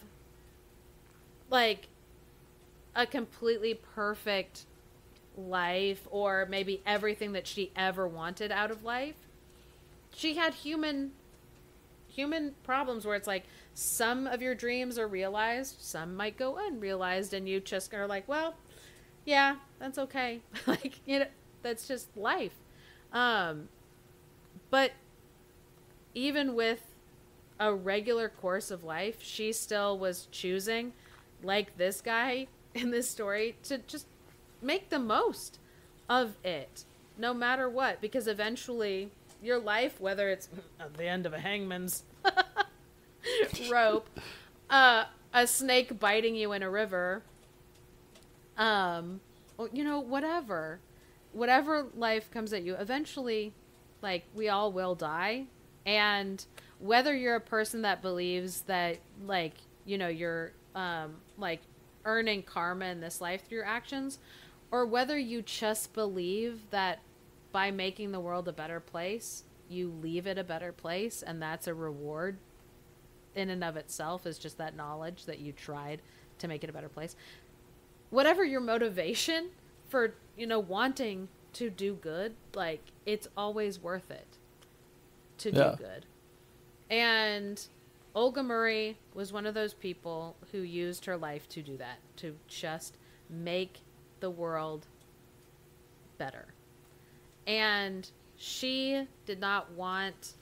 like a completely perfect life or maybe everything that she ever wanted out of life. She had human problems where it's like some of your dreams are realized, some might go unrealized, and you just are like, well, yeah, that's okay. Like, that's just life. But even with a regular course of life, she still was choosing, like this guy in this story, to just make the most of it, no matter what, because eventually your life, whether it's at the end of a hangman's rope, a snake biting you in a river, you know, whatever life comes at you, eventually, like, we all will die. And whether you're a person that believes that, like, you know, you're like earning karma in this life through your actions, or whether you just believe that by making the world a better place, you leave it a better place, and that's a reward in and of itself, is just that knowledge that you tried to make it a better place. Whatever your motivation for, you know, wanting to do good, like, it's always worth it to do good. And Olga Murray was one of those people who used her life to do that, to just make the world better. And she did not want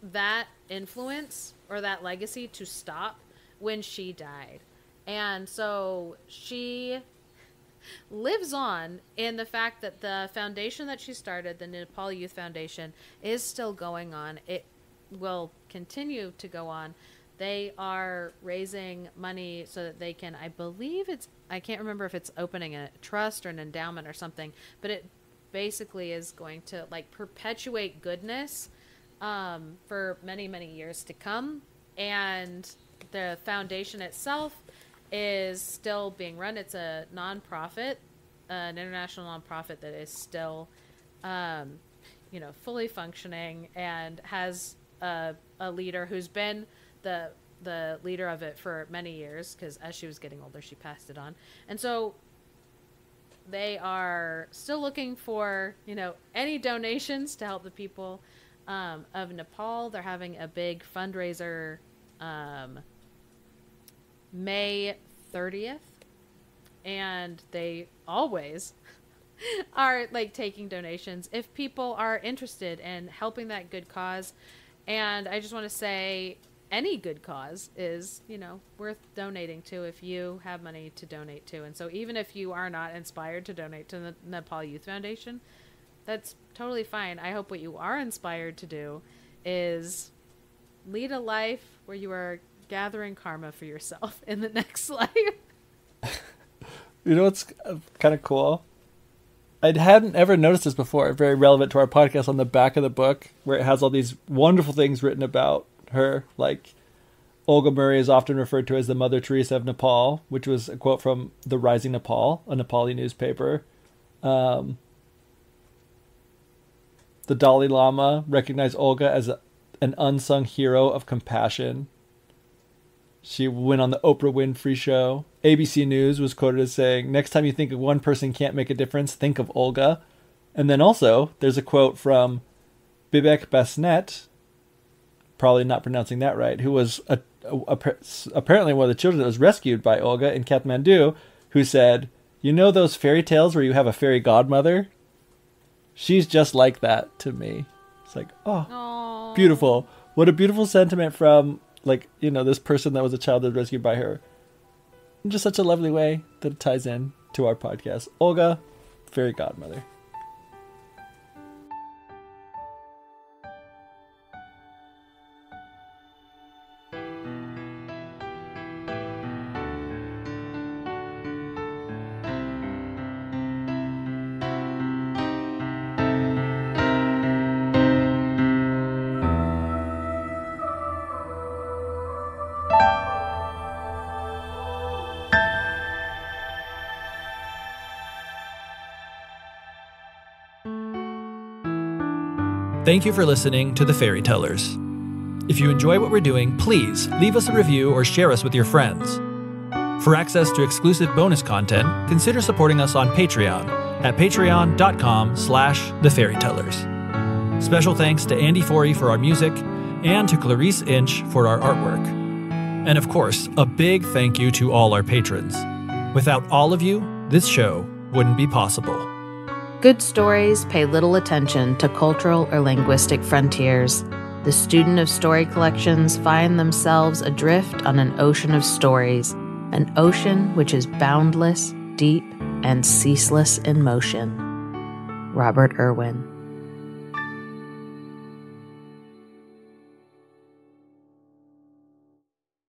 that influence or that legacy to stop when she died. And so she lives on in the fact that the foundation that she started, the Nepal Youth Foundation, is still going on. It will continue to go on. They are raising money so that they can, I believe I can't remember if it's opening a trust or an endowment or something, but it basically is going to, like, perpetuate goodness for many, many years to come. And the foundation itself is still being run. It's a nonprofit, an international nonprofit that is still, you know, fully functioning, and has a leader who's been the leader of it for many years, because as she was getting older, she passed it on. And so they are still looking for, you know, any donations to help the people of Nepal. They're having a big fundraiser May 30th, and they always are, like, taking donations if people are interested in helping that good cause. And I just want to say, any good cause is, you know, worth donating to if you have money to donate to. And so even if you are not inspired to donate to the Nepal Youth Foundation, that's totally fine. I hope what you are inspired to do is lead a life where you are gathering karma for yourself in the next life. You know what's kind of cool? I hadn't ever noticed this before, very relevant to our podcast, on the back of the book, where it has all these wonderful things written about her. Like, Olga Murray is often referred to as the Mother Teresa of Nepal, which was a quote from The Rising Nepal, a Nepali newspaper. The Dalai Lama recognized Olga as an unsung hero of compassion. She went on the Oprah Winfrey Show. ABC News was quoted as saying, "Next time you think one person can't make a difference, think of Olga." And then also, there's a quote from Bibek Basnet, probably not pronouncing that right, who was apparently one of the children that was rescued by Olga in Kathmandu, who said, "You know those fairy tales where you have a fairy godmother? She's just like that to me." It's like, oh, aww, beautiful. What a beautiful sentiment from, like, you know, this person that was a child that was rescued by her. In just such a lovely way that it ties in to our podcast. Olga, fairy godmother. Thank you for listening to The Fairy Tellers. If you enjoy what we're doing, please leave us a review or share us with your friends. For access to exclusive bonus content, consider supporting us on Patreon at patreon.com/thefairytellers. Special thanks to Andy Forey for our music and to Clarice Inch for our artwork. And of course, a big thank you to all our patrons. Without all of you, this show wouldn't be possible. Good stories pay little attention to cultural or linguistic frontiers. The student of story collections find themselves adrift on an ocean of stories, an ocean which is boundless, deep, and ceaseless in motion. Robert Irwin.